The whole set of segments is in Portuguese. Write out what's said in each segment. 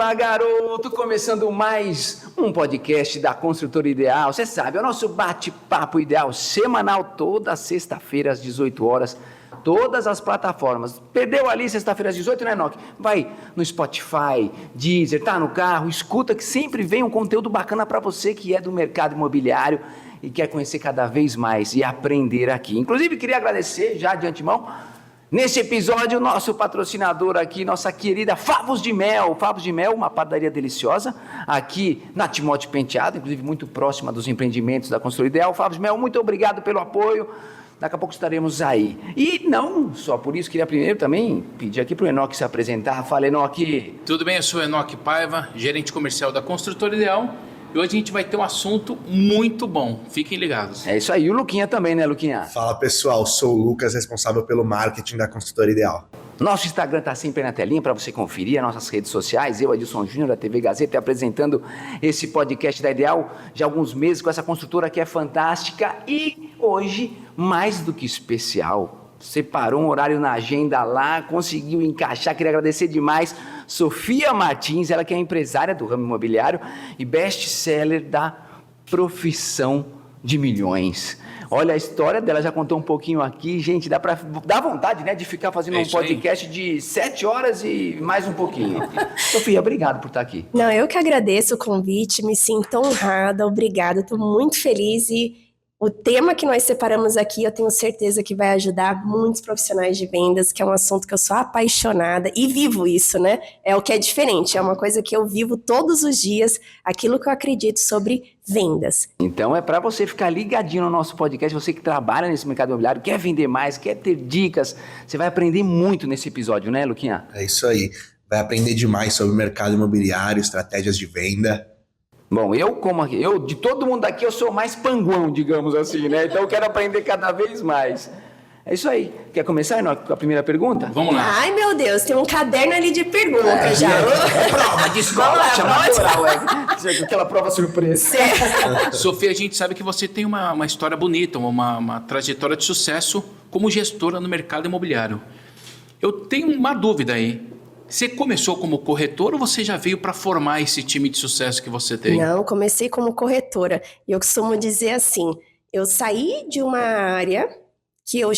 Fala, garoto! Começando mais um podcast da Construtora Ideal. Você sabe, é o nosso bate-papo ideal semanal, toda sexta-feira às 18 horas, todas as plataformas. Perdeu ali sexta-feira às 18, né, Enoque? Vai no Spotify, Deezer, tá no carro, escuta que sempre vem um conteúdo bacana para você que é do mercado imobiliário e quer conhecer cada vez mais e aprender aqui. Inclusive, queria agradecer já de antemão, nesse episódio, nosso patrocinador aqui, nossa querida Favos de Mel. Favos de Mel, uma padaria deliciosa aqui na Timóteo Penteado, inclusive muito próxima dos empreendimentos da Construtora Ideal. Favos de Mel, muito obrigado pelo apoio. Daqui a pouco estaremos aí. E não só por isso, queria primeiro também pedir aqui para o Enoque se apresentar. Fala, Enoque. Tudo bem, eu sou Enoque Paiva, gerente comercial da Construtora Ideal. E hoje a gente vai ter um assunto muito bom. Fiquem ligados. É isso aí. E o Luquinha também, né, Luquinha? Fala, pessoal. Sou o Lucas, responsável pelo marketing da Construtora Ideal. Nosso Instagram está sempre na telinha para você conferir, as nossas redes sociais. Eu, Adilson Júnior, da TV Gazeta, apresentando esse podcast da Ideal já há alguns meses com essa construtora que é fantástica. E hoje, mais do que especial, separou um horário na agenda lá, conseguiu encaixar. Queria agradecer demais Sofia Martins, ela que é empresária do ramo imobiliário e best-seller da Profissão de Milhões. Olha, a história dela já contou um pouquinho aqui, gente, dá vontade, né, de ficar fazendo um podcast de 7 horas e mais um pouquinho. Sofia, obrigado por estar aqui. Não, eu que agradeço o convite, me sinto honrada, obrigada, estou muito feliz e o tema que nós separamos aqui, eu tenho certeza que vai ajudar muitos profissionais de vendas, que é um assunto que eu sou apaixonada e vivo isso, né? É o que é diferente, é uma coisa que eu vivo todos os dias, aquilo que eu acredito sobre vendas. Então é para você ficar ligadinho no nosso podcast, você que trabalha nesse mercado imobiliário, quer vender mais, quer ter dicas, você vai aprender muito nesse episódio, né, Luquinha? É isso aí. Vai aprender demais sobre o mercado imobiliário, estratégias de venda. Bom, eu de todo mundo aqui, eu sou mais panguão, digamos assim, né? Então eu quero aprender cada vez mais. É isso aí. Quer começar, Enoque, com a primeira pergunta? Vamos lá. Ai, meu Deus, tem um caderno ali de perguntas já. É prova de escola, chama natural, aquela prova surpresa. Sofia, a gente sabe que você tem uma história bonita, uma trajetória de sucesso como gestora no mercado imobiliário. Eu tenho uma dúvida aí. Você começou como corretora ou você já veio para formar esse time de sucesso que você tem? Não, comecei como corretora. E eu costumo dizer assim, eu saí de uma área que eu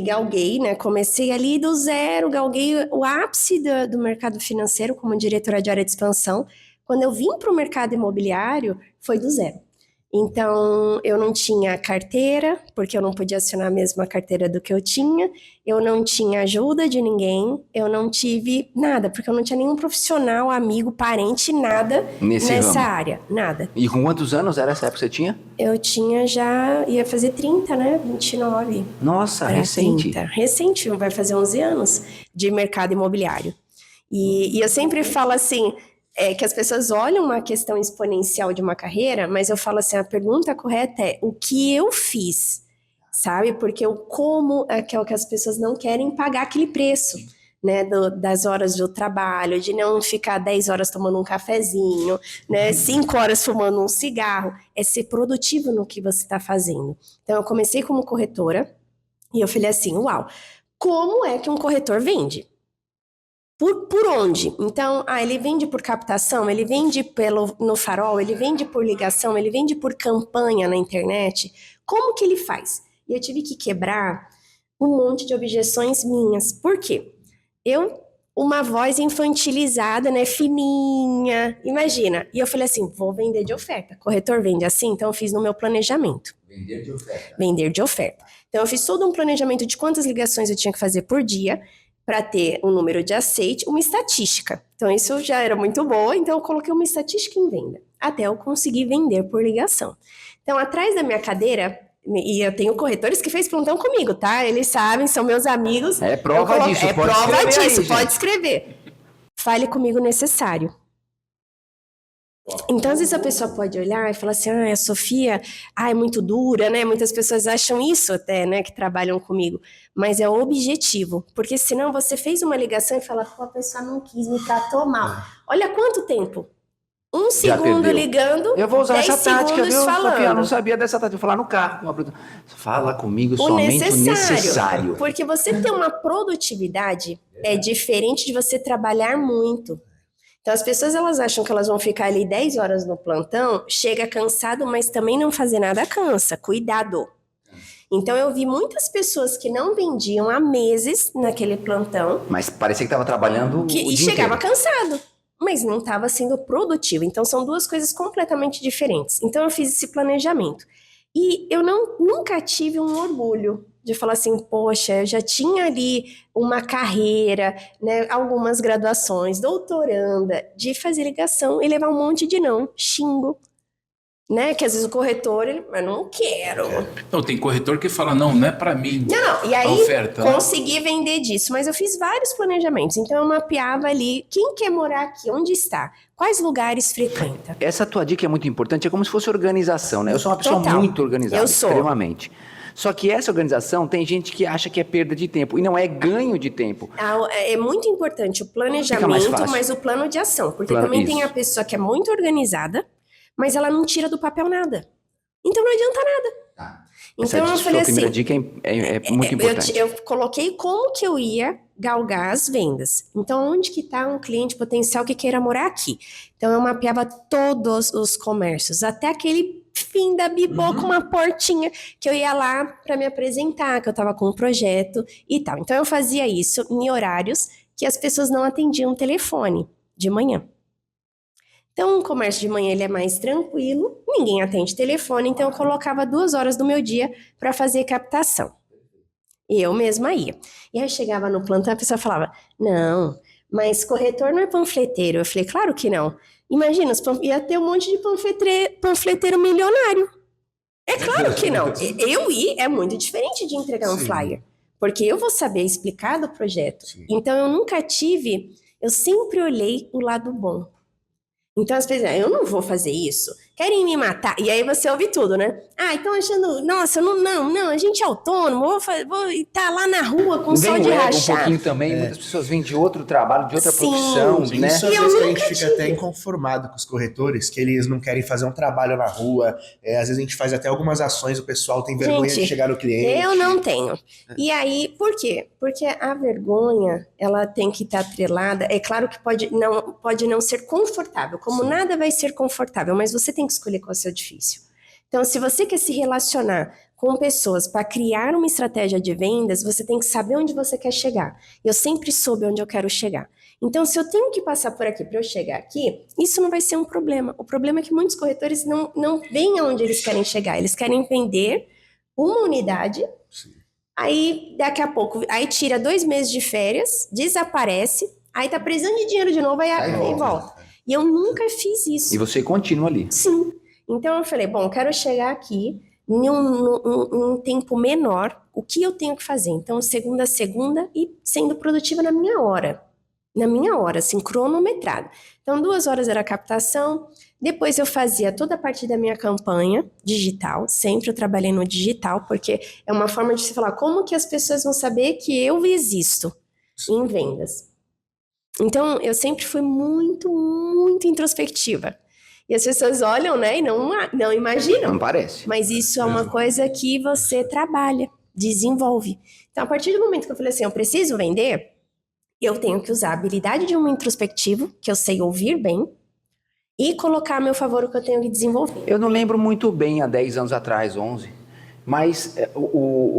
galguei, né? Comecei ali do zero, galguei o ápice do mercado financeiro como diretora de área de expansão. Quando eu vim para o mercado imobiliário, foi do zero. Então, eu não tinha carteira, porque eu não podia acionar a mesma carteira do que eu tinha, eu não tinha ajuda de ninguém, eu não tive nada, porque eu não tinha nenhum profissional, amigo, parente, nada nessa área, nada. E com quantos anos era essa época que você tinha? Eu tinha ia fazer 30, né, 29. Nossa, recente. 30. Recente, vai fazer 11 anos de mercado imobiliário. E eu sempre falo assim, que as pessoas olham uma questão exponencial de uma carreira, mas eu falo assim, a pergunta correta é o que eu fiz, sabe? Porque o como é que as pessoas não querem pagar aquele preço, né? Das horas do trabalho, de não ficar 10 horas tomando um cafezinho, né? 5 horas fumando um cigarro, é ser produtivo no que você está fazendo. Então, eu comecei como corretora e eu falei assim, uau, como é que um corretor vende? Por onde? Então, ele vende por captação, ele vende no farol, ele vende por ligação, ele vende por campanha na internet. Como que ele faz? E eu tive que quebrar um monte de objeções minhas. Por quê? Uma voz infantilizada, né, fininha, imagina. E eu falei assim, vou vender de oferta. Corretor vende assim? Então eu fiz no meu planejamento. Vender de oferta. Vender de oferta. Então eu fiz todo um planejamento de quantas ligações eu tinha que fazer por dia, para ter um número de aceite, uma estatística. Então, isso já era muito boa, então eu coloquei uma estatística em venda, até eu conseguir vender por ligação. Então, atrás da minha cadeira, e eu tenho corretores que fez plantão comigo, tá? Eles sabem, são meus amigos. É prova disso, é pode prova escrever disso, aí, pode escrever. Fale comigo necessário. Então, às vezes a pessoa pode olhar e falar assim, a Sofia, é muito dura, né? Muitas pessoas acham isso até, né, que trabalham comigo. Mas é o objetivo, porque senão você fez uma ligação e fala, a pessoa não quis, me tratou mal. Olha quanto tempo. 1 segundo ligando, eu vou usar 10 essa tática, viu, falando. Sofia? Eu não sabia dessa tática. Vou falar no carro. Fala comigo somente o necessário. Porque você ter uma produtividade é diferente de você trabalhar muito. Então as pessoas elas acham que elas vão ficar ali 10 horas no plantão, chega cansado, mas também não fazer nada cansa. Cuidado. Então eu vi muitas pessoas que não vendiam há meses naquele plantão. Mas parecia que estava trabalhando o dia E chegava inteiro. cansado, mas não estava sendo produtivo. Então são duas coisas completamente diferentes. Então eu fiz esse planejamento. E eu nunca tive um orgulho de falar assim, poxa, eu já tinha ali uma carreira, né, algumas graduações, doutoranda, de fazer ligação e levar um monte de não, xingo, né? Que às vezes o corretor, mas não quero. Não, tem corretor que fala, não é para mim. Não, e aí a oferta, né? consegui vender disso, mas eu fiz vários planejamentos. Então eu mapeava ali quem quer morar aqui, onde está, quais lugares frequenta. Essa tua dica é muito importante, é como se fosse organização, né? Eu sou uma pessoa Total. muito organizada, Eu sou. extremamente. Só que essa organização tem gente que acha que é perda de tempo, e não é ganho de tempo. É muito importante o Fica mais planejamento, fácil. mas o plano de ação. Porque Plano- também tem a isso. pessoa que é muito organizada, mas ela não tira do papel nada. Então não adianta nada. Então eu falei Sua primeira assim, dica é muito importante. eu coloquei como que eu ia galgar as vendas. Então, onde que está um cliente potencial que queira morar aqui? Então, eu mapeava todos os comércios, até aquele fim da Bibô com uma portinha que eu ia lá para me apresentar, que eu estava com um projeto e tal. Então, eu fazia isso em horários que as pessoas não atendiam o telefone de manhã. Então, o comércio de manhã ele é mais tranquilo, ninguém atende telefone, então eu colocava 2 horas do meu dia para fazer captação. E eu mesma ia. E aí eu chegava no plantão, a pessoa falava, não, mas corretor não é panfleteiro. Eu falei, claro que não. Imagina, ia ter um monte de panfleteiro milionário. É claro que não. Eu ir é muito diferente de entregar um flyer. Porque eu vou saber explicar do projeto. Então eu nunca tive, eu sempre olhei o lado bom. Então as pessoas, eu não vou fazer isso, querem me matar. E aí você ouve tudo, né? Ah, estão achando, nossa, não, a gente é autônomo, vou estar lá na rua com sol Vem de o ego um rachar. pouquinho também, muitas pessoas vêm de outro trabalho, de outra Sim, profissão, sim. né? Isso às E eu vezes que a gente nunca fica tive. até inconformado com os corretores, que eles não querem fazer um trabalho na rua. Às vezes a gente faz até algumas ações, o pessoal tem vergonha Gente, de chegar no cliente. Eu não tenho. E aí, por quê? Porque a vergonha, ela tem que estar atrelada. É claro que pode não ser confortável, como nada vai ser confortável, mas você tem que escolher qual é o seu difícil. Então, se você quer se relacionar com pessoas para criar uma estratégia de vendas, você tem que saber onde você quer chegar. Eu sempre soube onde eu quero chegar. Então, se eu tenho que passar por aqui para eu chegar aqui, isso não vai ser um problema. O problema é que muitos corretores não veem aonde eles querem chegar. Eles querem vender uma unidade, aí daqui a pouco, aí tira 2 meses de férias, desaparece, aí tá precisando de dinheiro de novo, aí volta. E eu nunca fiz isso. E você continua ali. Sim. Então eu falei, bom, eu quero chegar aqui em um tempo menor, o que eu tenho que fazer? Então, segunda a segunda e sendo produtiva na minha hora. Na minha hora, assim, cronometrada. Então, 2 horas era a captação, depois eu fazia toda a parte da minha campanha digital, sempre eu trabalhei no digital, porque é uma forma de se falar como que as pessoas vão saber que eu existo em vendas. Então, eu sempre fui muito, muito introspectiva. E as pessoas olham, né, e não imaginam. Não parece. Mas isso é uma coisa que você trabalha, desenvolve. Então, a partir do momento que eu falei assim, eu preciso vender, eu tenho que usar a habilidade de um introspectivo, que eu sei ouvir bem, e colocar a meu favor o que eu tenho que desenvolver. Eu não lembro muito bem há 10 anos atrás, 11, mas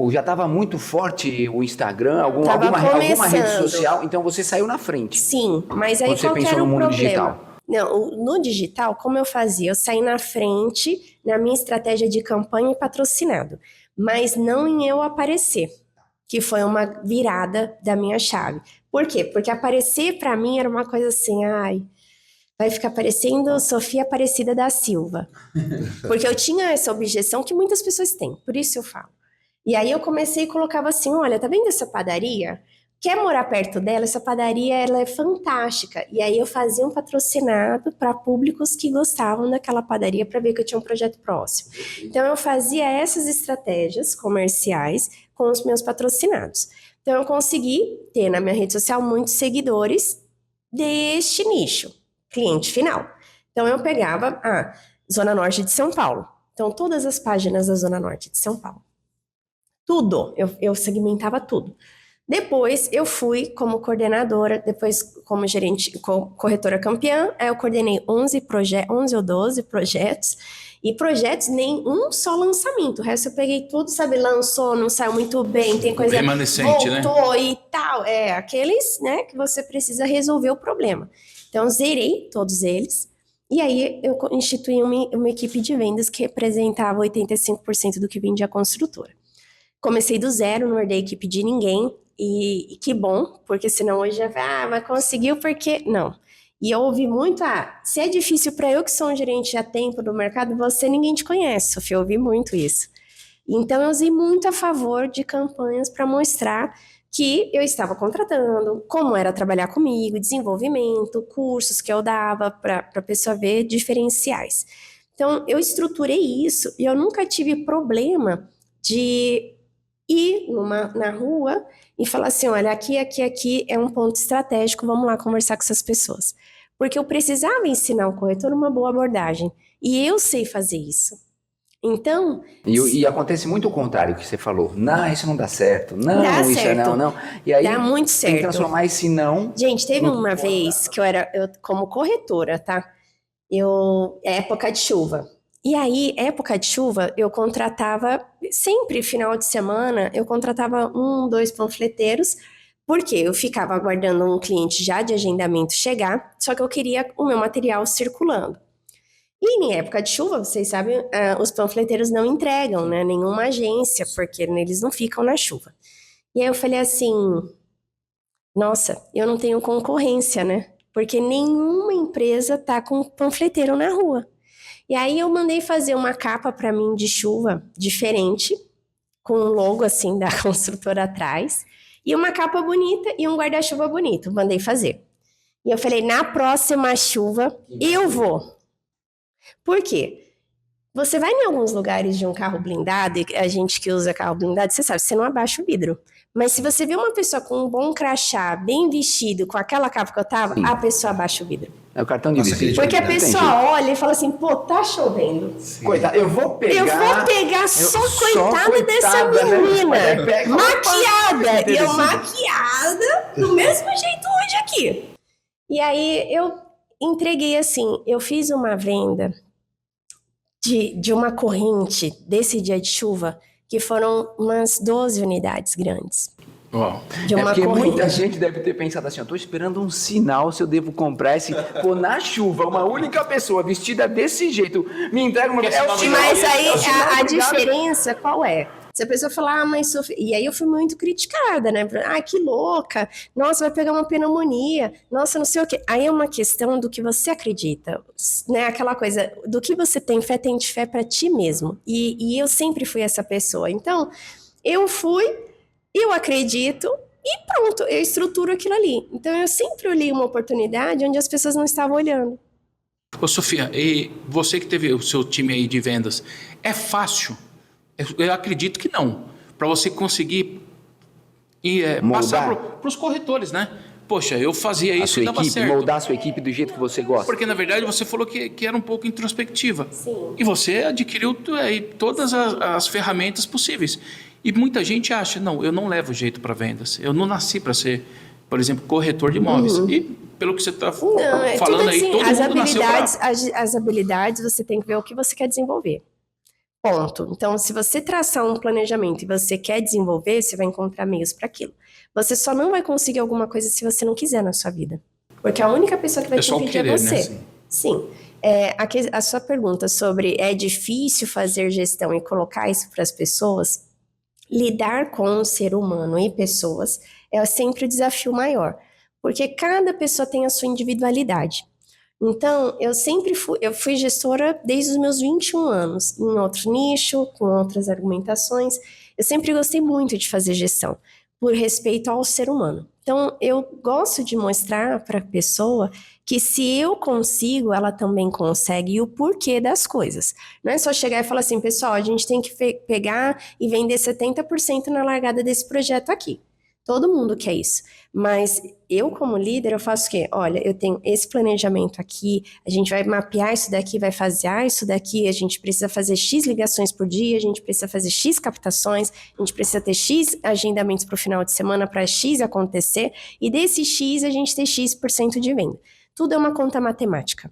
já estava muito forte o Instagram, alguma rede social, então você saiu na frente. Sim, mas aí Quando você qual que pensou era no o mundo problema? digital. Não, no digital, como eu fazia? Eu saí na frente na minha estratégia de campanha e patrocinado, mas não em eu aparecer, que foi uma virada da minha chave. Por quê? Porque aparecer para mim era uma coisa assim, ai, vai ficar parecendo Sofia Aparecida da Silva. Porque eu tinha essa objeção que muitas pessoas têm, por isso eu falo. E aí eu comecei e colocava assim, olha, tá vendo essa padaria? Quer morar perto dela? Essa padaria, ela é fantástica. E aí eu fazia um patrocinado para públicos que gostavam daquela padaria para ver que eu tinha um projeto próximo. Então eu fazia essas estratégias comerciais com os meus patrocinados. Então eu consegui ter na minha rede social muitos seguidores deste nicho, cliente final. Então eu pegava a Zona Norte de São Paulo. Então todas as páginas da Zona Norte de São Paulo. Tudo, eu segmentava tudo. Depois eu fui como coordenadora, depois como gerente, corretora campeã, aí eu coordenei 11 ou 12 projetos, e projetos nenhum só lançamento, o resto eu peguei tudo, sabe, lançou, não saiu muito bem, tem coisa remanescente, voltou, né? E tal, aqueles, né, que você precisa resolver o problema. Então eu zerei todos eles, e aí eu instituí uma equipe de vendas que representava 85% do que vendia a construtora. Comecei do zero, não herdei equipe de ninguém, e que bom, porque senão hoje já vai, mas conseguiu porque... Não. E eu ouvi muito, se é difícil para eu que sou um gerente há tempo do mercado, ninguém te conhece, Sofia, eu ouvi muito isso. Então eu usei muito a favor de campanhas para mostrar que eu estava contratando, como era trabalhar comigo, desenvolvimento, cursos que eu dava para a pessoa ver diferenciais. Então eu estruturei isso e eu nunca tive problema de ir na rua e falar assim, olha, aqui é um ponto estratégico, vamos lá conversar com essas pessoas. Porque eu precisava ensinar o corretor uma boa abordagem. E eu sei fazer isso. Então... E acontece muito o contrário que você falou. Não, isso não dá certo. Não, dá isso certo. Não. E aí dá muito certo. Tem que transformar esse não... Gente, teve uma vez que eu como corretora, tá? Época de chuva. E aí, época de chuva, eu contratava, sempre final de semana, eu contratava 1, 2 panfleteiros, porque eu ficava aguardando um cliente já de agendamento chegar, só que eu queria o meu material circulando. E em época de chuva, vocês sabem, os panfleteiros não entregam, né, nenhuma agência, porque eles não ficam na chuva. E aí eu falei assim, nossa, eu não tenho concorrência, né, porque nenhuma empresa tá com panfleteiro na rua. E aí eu mandei fazer uma capa para mim de chuva diferente, com um logo assim da construtora atrás, e uma capa bonita e um guarda-chuva bonito, mandei fazer. E eu falei, na próxima chuva eu vou. Por quê? Você vai em alguns lugares de um carro blindado, e a gente que usa carro blindado, você sabe, você não abaixa o vidro. Mas se você vê uma pessoa com um bom crachá, bem vestido, com aquela capa que eu tava, a pessoa abaixa o vidro. É o cartão de visita. Porque a pessoa olha e fala assim, pô, tá chovendo. Coitada, eu vou pegar só coitada dessa menina. Né? Maquiada. E eu maquiada do mesmo jeito hoje aqui. E aí eu entreguei assim, eu fiz uma venda de uma corrente desse dia de chuva, que foram umas 12 unidades grandes. Uau. Porque muita gente deve ter pensado assim, eu tô esperando um sinal se eu devo comprar esse... Pô, na chuva, uma única pessoa vestida desse jeito me entrega uma... Mas aí a diferença qual é? Se a pessoa falar, mas Sofia... E aí eu fui muito criticada, né? Que louca. Nossa, vai pegar uma pneumonia. Nossa, não sei o quê. Aí é uma questão do que você acredita, né? Aquela coisa, do que você tem fé pra ti mesmo. E eu sempre fui essa pessoa. Então, eu acredito e pronto, eu estruturo aquilo ali. Então, eu sempre olhei uma oportunidade onde as pessoas não estavam olhando. Ô, Sofia, e você que teve o seu time aí de vendas, é fácil? Eu acredito que não. Para você conseguir passar para os corretores, né? Poxa, eu fazia isso e dava certo. Moldar a sua equipe do jeito que você gosta. Porque, na verdade, você falou que era um pouco introspectiva. Sim. E você adquiriu todas as ferramentas possíveis. E muita gente acha, não, eu não levo jeito para vendas. Eu não nasci para ser, por exemplo, corretor de imóveis. E pelo que você está falando aí, todo mundo nasceu para... As habilidades, você tem que ver o que você quer desenvolver. Ponto. Então, se você traçar um planejamento e você quer desenvolver, você vai encontrar meios para aquilo. Você só não vai conseguir alguma coisa se você não quiser na sua vida. Porque a única pessoa que vai te impedir é você. Né? Sim. A sua pergunta sobre é difícil fazer gestão e colocar isso para as pessoas, lidar com um ser humano e pessoas é sempre o desafio maior. Porque cada pessoa tem a sua individualidade. Então, eu fui gestora desde os meus 21 anos, em outro nicho, com outras argumentações. Eu sempre gostei muito de fazer gestão, por respeito ao ser humano. Então, eu gosto de mostrar para a pessoa que se eu consigo, ela também consegue, e o porquê das coisas. Não é só chegar e falar assim, pessoal, a gente tem que pegar e vender 70% na largada desse projeto aqui. Todo mundo quer isso. Mas eu, como líder, eu faço o quê? Olha, eu tenho esse planejamento aqui, a gente vai mapear isso daqui, vai fazer isso daqui, a gente precisa fazer X ligações por dia, a gente precisa fazer X captações, a gente precisa ter X agendamentos para o final de semana para X acontecer, e desse X a gente ter X% de venda. Tudo é uma conta matemática.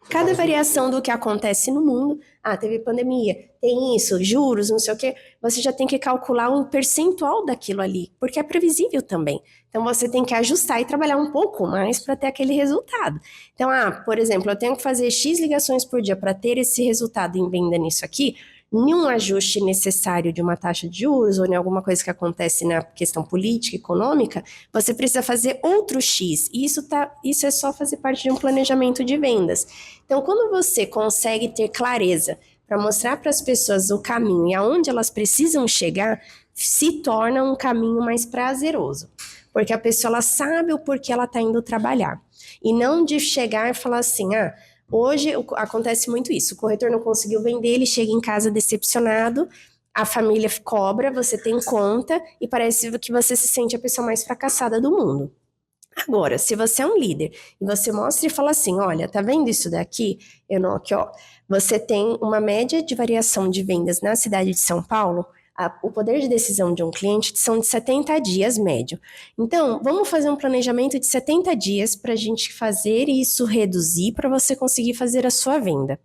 Cada variação do que acontece no mundo, teve pandemia, tem isso, juros, não sei o quê, você já tem que calcular um percentual daquilo ali, porque é previsível também. Então, você tem que ajustar e trabalhar um pouco mais para ter aquele resultado. Então, por exemplo, eu tenho que fazer X ligações por dia para ter esse resultado em venda nisso aqui, nenhum ajuste necessário de uma taxa de juros ou em alguma coisa que acontece na questão política, econômica, você precisa fazer outro X. E isso é só fazer parte de um planejamento de vendas. Então, quando você consegue ter clareza para mostrar para as pessoas o caminho e aonde elas precisam chegar, se torna um caminho mais prazeroso. Porque a pessoa ela sabe o porquê ela está indo trabalhar. E não de chegar e falar assim, hoje acontece muito isso, o corretor não conseguiu vender, ele chega em casa decepcionado, a família cobra, você tem conta e parece que você se sente a pessoa mais fracassada do mundo. Agora, se você é um líder e você mostra e fala assim, olha, tá vendo isso daqui? Aqui, você tem uma média de variação de vendas na cidade de São Paulo, o poder de decisão de um cliente são de 70 dias médio. Então, vamos fazer um planejamento de 70 dias para a gente fazer isso reduzir para você conseguir fazer a sua venda.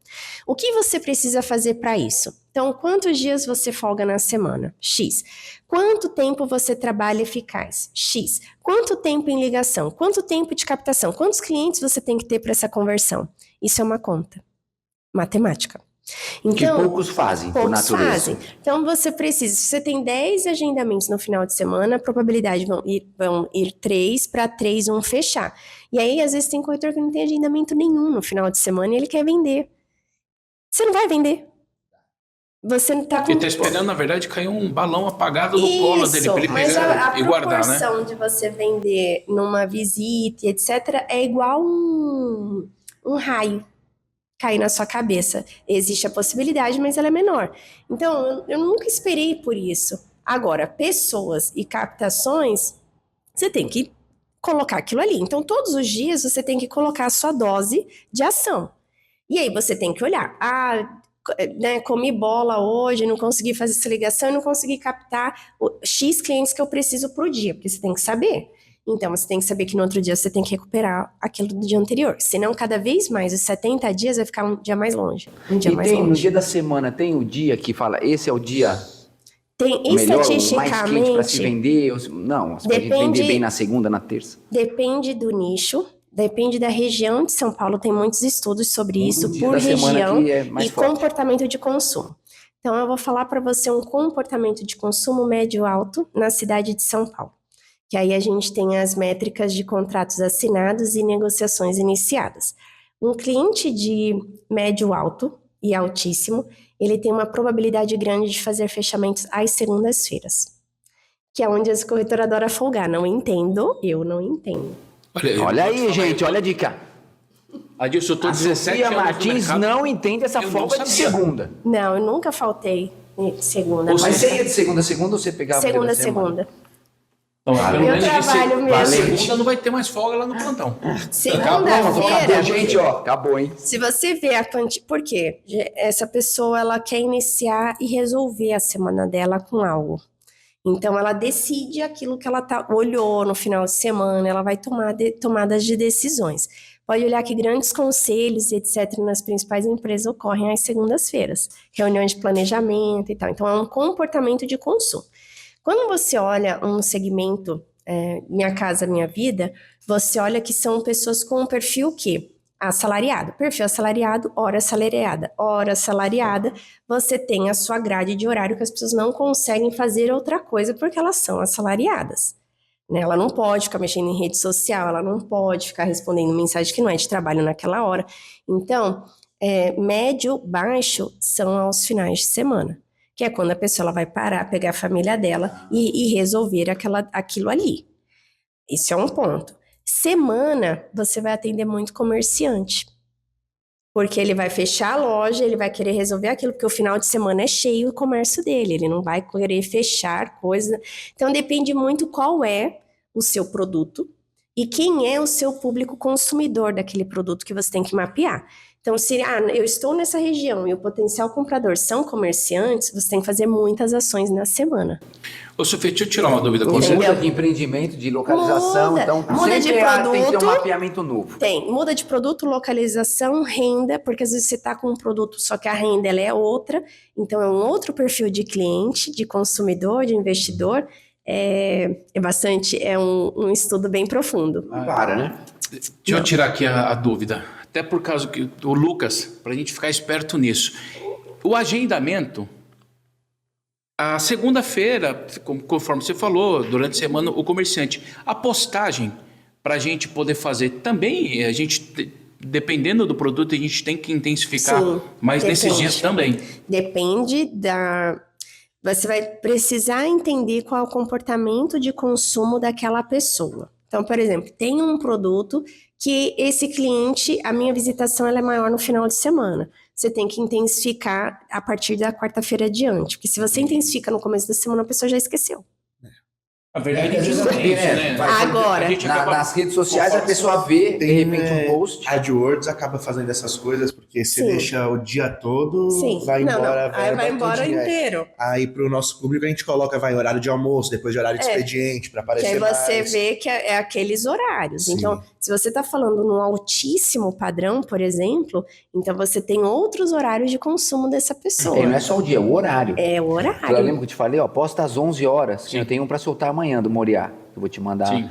O que você precisa fazer para isso? Então, quantos dias você folga na semana? X. Quanto tempo você trabalha eficaz? X. Quanto tempo em ligação? Quanto tempo de captação? Quantos clientes você tem que ter para essa conversão? Isso é uma conta matemática. Então, que poucos fazem, por natureza. Então, você precisa, se você tem 10 agendamentos no final de semana, a probabilidade vão ir 3 para 3, 1 fechar. E aí, às vezes, tem corretor que não tem agendamento nenhum no final de semana e ele quer vender. Você não vai vender. Você não tá com... Ele tá esperando, na verdade, cair um balão apagado no colo dele, para ele pegar e guardar, né? A proporção de você vender numa visita, etc., é igual um raio cair na sua cabeça. Existe a possibilidade, mas ela é menor. Então, eu nunca esperei por isso. Agora, pessoas e captações, você tem que colocar aquilo ali. Então, todos os dias, você tem que colocar a sua dose de ação. E aí, você tem que olhar. Comi bola hoje, não consegui fazer essa ligação, não consegui captar X clientes que eu preciso pro dia, porque você tem que saber. Então, você tem que saber que no outro dia você tem que recuperar aquilo do dia anterior. Senão, cada vez mais, os 70 dias vai ficar um dia mais longe. No dia da semana, tem o dia que fala, esse é o dia tem melhor, estatisticamente, mais quente para se vender? Não, você pode vender bem na segunda, na terça. Depende do nicho, depende da região de São Paulo. Tem muitos estudos sobre isso, por região e comportamento de consumo. Então, eu vou falar para você um comportamento de consumo médio-alto na cidade de São Paulo. Que aí a gente tem as métricas de contratos assinados e negociações iniciadas. Um cliente de médio alto e altíssimo, ele tem uma probabilidade grande de fazer fechamentos às segundas-feiras, que é onde as corretoras adoram folgar. Não entendo, eu não entendo. Olha aí, gente, olha a dica. Adilson, eu tô a Sofia Martins não entende essa folga de segunda. Não, eu nunca faltei segunda. Mas você ia de segunda a segunda ou você pegava segunda? Então, eu trabalho mesmo. Segunda não vai ter mais folga lá no plantão. Segunda-feira... gente, acabou, hein? Se você vê a quantidade... Por quê? Essa pessoa, ela quer iniciar e resolver a semana dela com algo. Então, ela decide aquilo que ela olhou no final de semana, ela vai tomar tomadas de decisões. Pode olhar que grandes conselhos, etc., nas principais empresas ocorrem às segundas-feiras. Reuniões de planejamento e tal. Então, é um comportamento de consumo. Quando você olha um segmento, Minha Casa Minha Vida, você olha que são pessoas com um perfil que? Assalariado. Perfil assalariado, hora assalariada. Hora assalariada, você tem a sua grade de horário que as pessoas não conseguem fazer outra coisa porque elas são assalariadas. Né? Ela não pode ficar mexendo em rede social, ela não pode ficar respondendo mensagem que não é de trabalho naquela hora. Então, médio, baixo são aos finais de semana. Que é quando a pessoa ela vai parar, pegar a família dela e resolver aquilo ali. Isso é um ponto. Semana, você vai atender muito comerciante. Porque ele vai fechar a loja, ele vai querer resolver aquilo, porque o final de semana é cheio o comércio dele, ele não vai querer fechar coisa. Então depende muito qual é o seu produto e quem é o seu público consumidor daquele produto que você tem que mapear. Então, se eu estou nessa região e o potencial comprador são comerciantes, você tem que fazer muitas ações na semana. Ô, Sofia, deixa eu tirar uma dúvida com você. Muda de empreendimento, de localização, Muda. então Muda de sempre tem que ter um produto. mapeamento novo. Muda de produto, localização, renda, porque às vezes você está com um produto, só que a renda ela é outra, então é um outro perfil de cliente, de consumidor, de investidor, é um estudo bem profundo. Para, né? Deixa eu tirar aqui a dúvida. Até por causa que o Lucas, para a gente ficar esperto nisso. O agendamento, a segunda-feira, conforme você falou, durante a semana, o comerciante, a postagem, para a gente poder fazer também, a gente, dependendo do produto, a gente tem que intensificar mais nesses dias também. Depende Você vai precisar entender qual é o comportamento de consumo daquela pessoa. Então, por exemplo, tem um produto que esse cliente, a minha visitação ela é maior no final de semana. Você tem que intensificar a partir da quarta-feira adiante, porque se você intensifica no começo da semana, a pessoa já esqueceu. A verdade é que Porque, né, Agora, a gente acaba... nas redes sociais a pessoa vê, de repente, um post. AdWords acaba fazendo essas coisas, porque você deixa o dia todo, vai embora. Aí vai embora inteiro. Aí pro nosso público a gente coloca, vai horário de almoço, depois de horário de expediente, para aparecer que aí você mais. vê que é aqueles horários. Sim. Então, se você está falando num altíssimo padrão, por exemplo, então você tem outros horários de consumo dessa pessoa. Não é só o dia, é o horário. É o horário. Eu lembro que eu te falei, ó, posta às 11 horas, que eu tenho um para soltar amanhã do Moriá. Eu vou te mandar. Sim.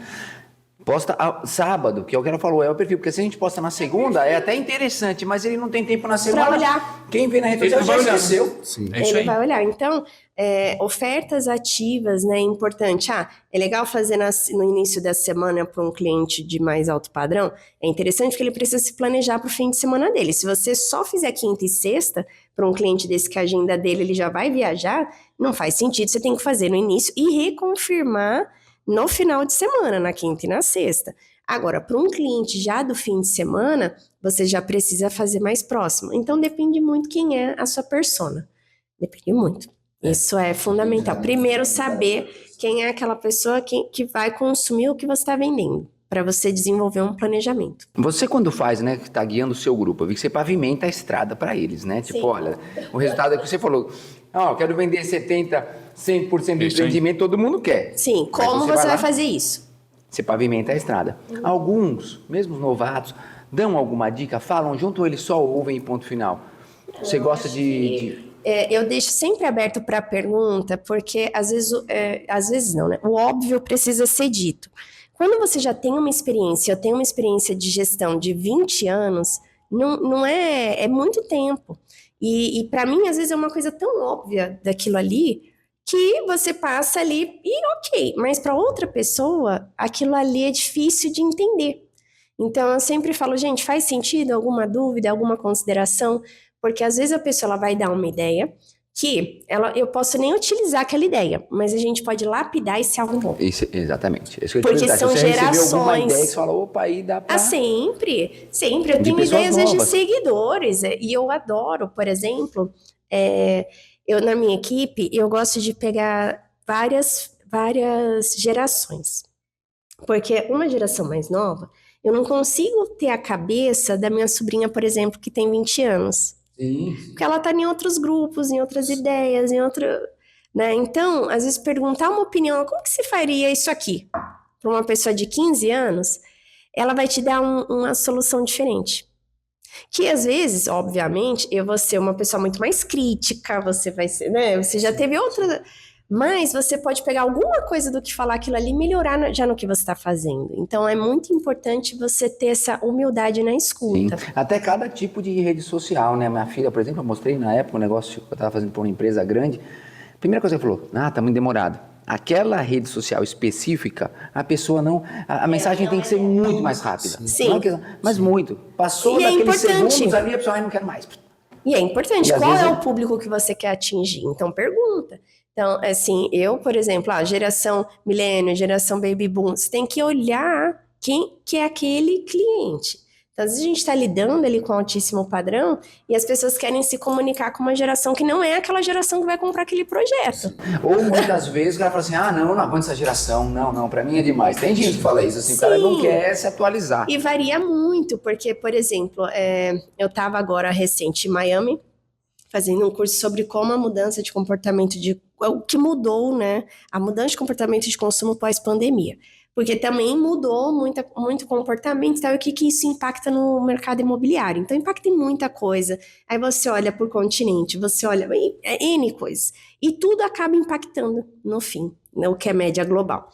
Posta sábado, que é o que ela falou, é o perfil. Porque se a gente posta na segunda, é até interessante, mas ele não tem tempo na semana. Pra olhar. Quem vê na rede social já esqueceu. Sim. É isso Ele aí. vai olhar. Então, ofertas ativas, né, é importante. É legal fazer no início da semana para um cliente de mais alto padrão. É interessante porque ele precisa se planejar para o fim de semana dele. Se você só fizer quinta e sexta, para um cliente desse que a agenda dele ele já vai viajar, não faz sentido. Você tem que fazer no início e reconfirmar no final de semana, na quinta e na sexta. Agora, para um cliente já do fim de semana, você já precisa fazer mais próximo. Então, depende muito quem é a sua persona. Depende muito. Isso é fundamental. Primeiro, saber quem é aquela pessoa que vai consumir o que você está vendendo, para você desenvolver um planejamento. Você quando faz, né, que tá guiando o seu grupo, eu vi que você pavimenta a estrada para eles, né? Tipo, Sim. olha, o resultado é que você falou, eu quero vender 100% do Isso aí. empreendimento, todo mundo quer. Sim, Mas como você lá, vai fazer isso? Você pavimenta a estrada. Alguns, mesmo os novatos, dão alguma dica, falam junto ou eles só ouvem e ponto final? Você gosta de... Eu deixo sempre aberto para a pergunta, porque às vezes não, né? O óbvio precisa ser dito. Quando você já tem uma experiência, eu tenho uma experiência de gestão de 20 anos, não é muito tempo. E para mim, às vezes, é uma coisa tão óbvia daquilo ali, que você passa ali e ok, mas para outra pessoa, aquilo ali é difícil de entender. Então, eu sempre falo, gente, faz sentido? Alguma dúvida, alguma consideração? Porque às vezes a pessoa ela vai dar uma ideia que eu posso nem utilizar aquela ideia, mas a gente pode lapidar esse algo bom. Isso, exatamente. Isso que eu ia te Porque perguntar. são Se você recebeu alguma gerações. ideia que você fala, opa, aí dá pra... Sempre. Eu De tenho pessoas ideias de novas. seguidores, e eu adoro, por exemplo, eu na minha equipe, eu gosto de pegar várias gerações. Porque uma geração mais nova, eu não consigo ter a cabeça da minha sobrinha, por exemplo, que tem 20 anos. Sim. Porque ela tá em outros grupos, em outras ideias, né? Então, às vezes perguntar uma opinião, como que se faria isso aqui? Para uma pessoa de 15 anos, ela vai te dar uma solução diferente. Que às vezes, obviamente, eu vou ser uma pessoa muito mais crítica, você vai ser, né? Você já teve outra... Mas você pode pegar alguma coisa do que falar aquilo ali e melhorar já no que você está fazendo. Então, é muito importante você ter essa humildade na Sim. escuta. Até cada tipo de rede social, né? Minha filha, por exemplo, eu mostrei na época um negócio que eu estava fazendo para uma empresa grande. Primeira coisa que ela falou, tá muito demorado. Aquela rede social específica, a pessoa não... A mensagem tem que ser muito mais rápida. Sim. Não é mas muito. Passou E é daqueles importante. segundos ali, a pessoa, não quero mais. E é importante, E às qual vezes é o público que você quer atingir? Então, pergunta. Então, assim, eu, por exemplo, geração milênio, geração baby boom, você tem que olhar quem que é aquele cliente. Então, às vezes a gente está lidando ali com altíssimo padrão e as pessoas querem se comunicar com uma geração que não é aquela geração que vai comprar aquele projeto. Ou muitas vezes o cara fala assim, não aguento essa geração, não, pra mim é demais. Tem gente que fala isso, assim, o cara não quer se atualizar. E varia muito, porque, por exemplo, eu estava agora recente em Miami, fazendo um curso sobre como a mudança de comportamento o que mudou, né? A mudança de comportamento de consumo pós-pandemia. Porque também mudou muito comportamento, e o que isso impacta no mercado imobiliário. Então, impacta em muita coisa. Aí você olha por continente, você olha N coisas. E tudo acaba impactando no fim, né, o que é média global.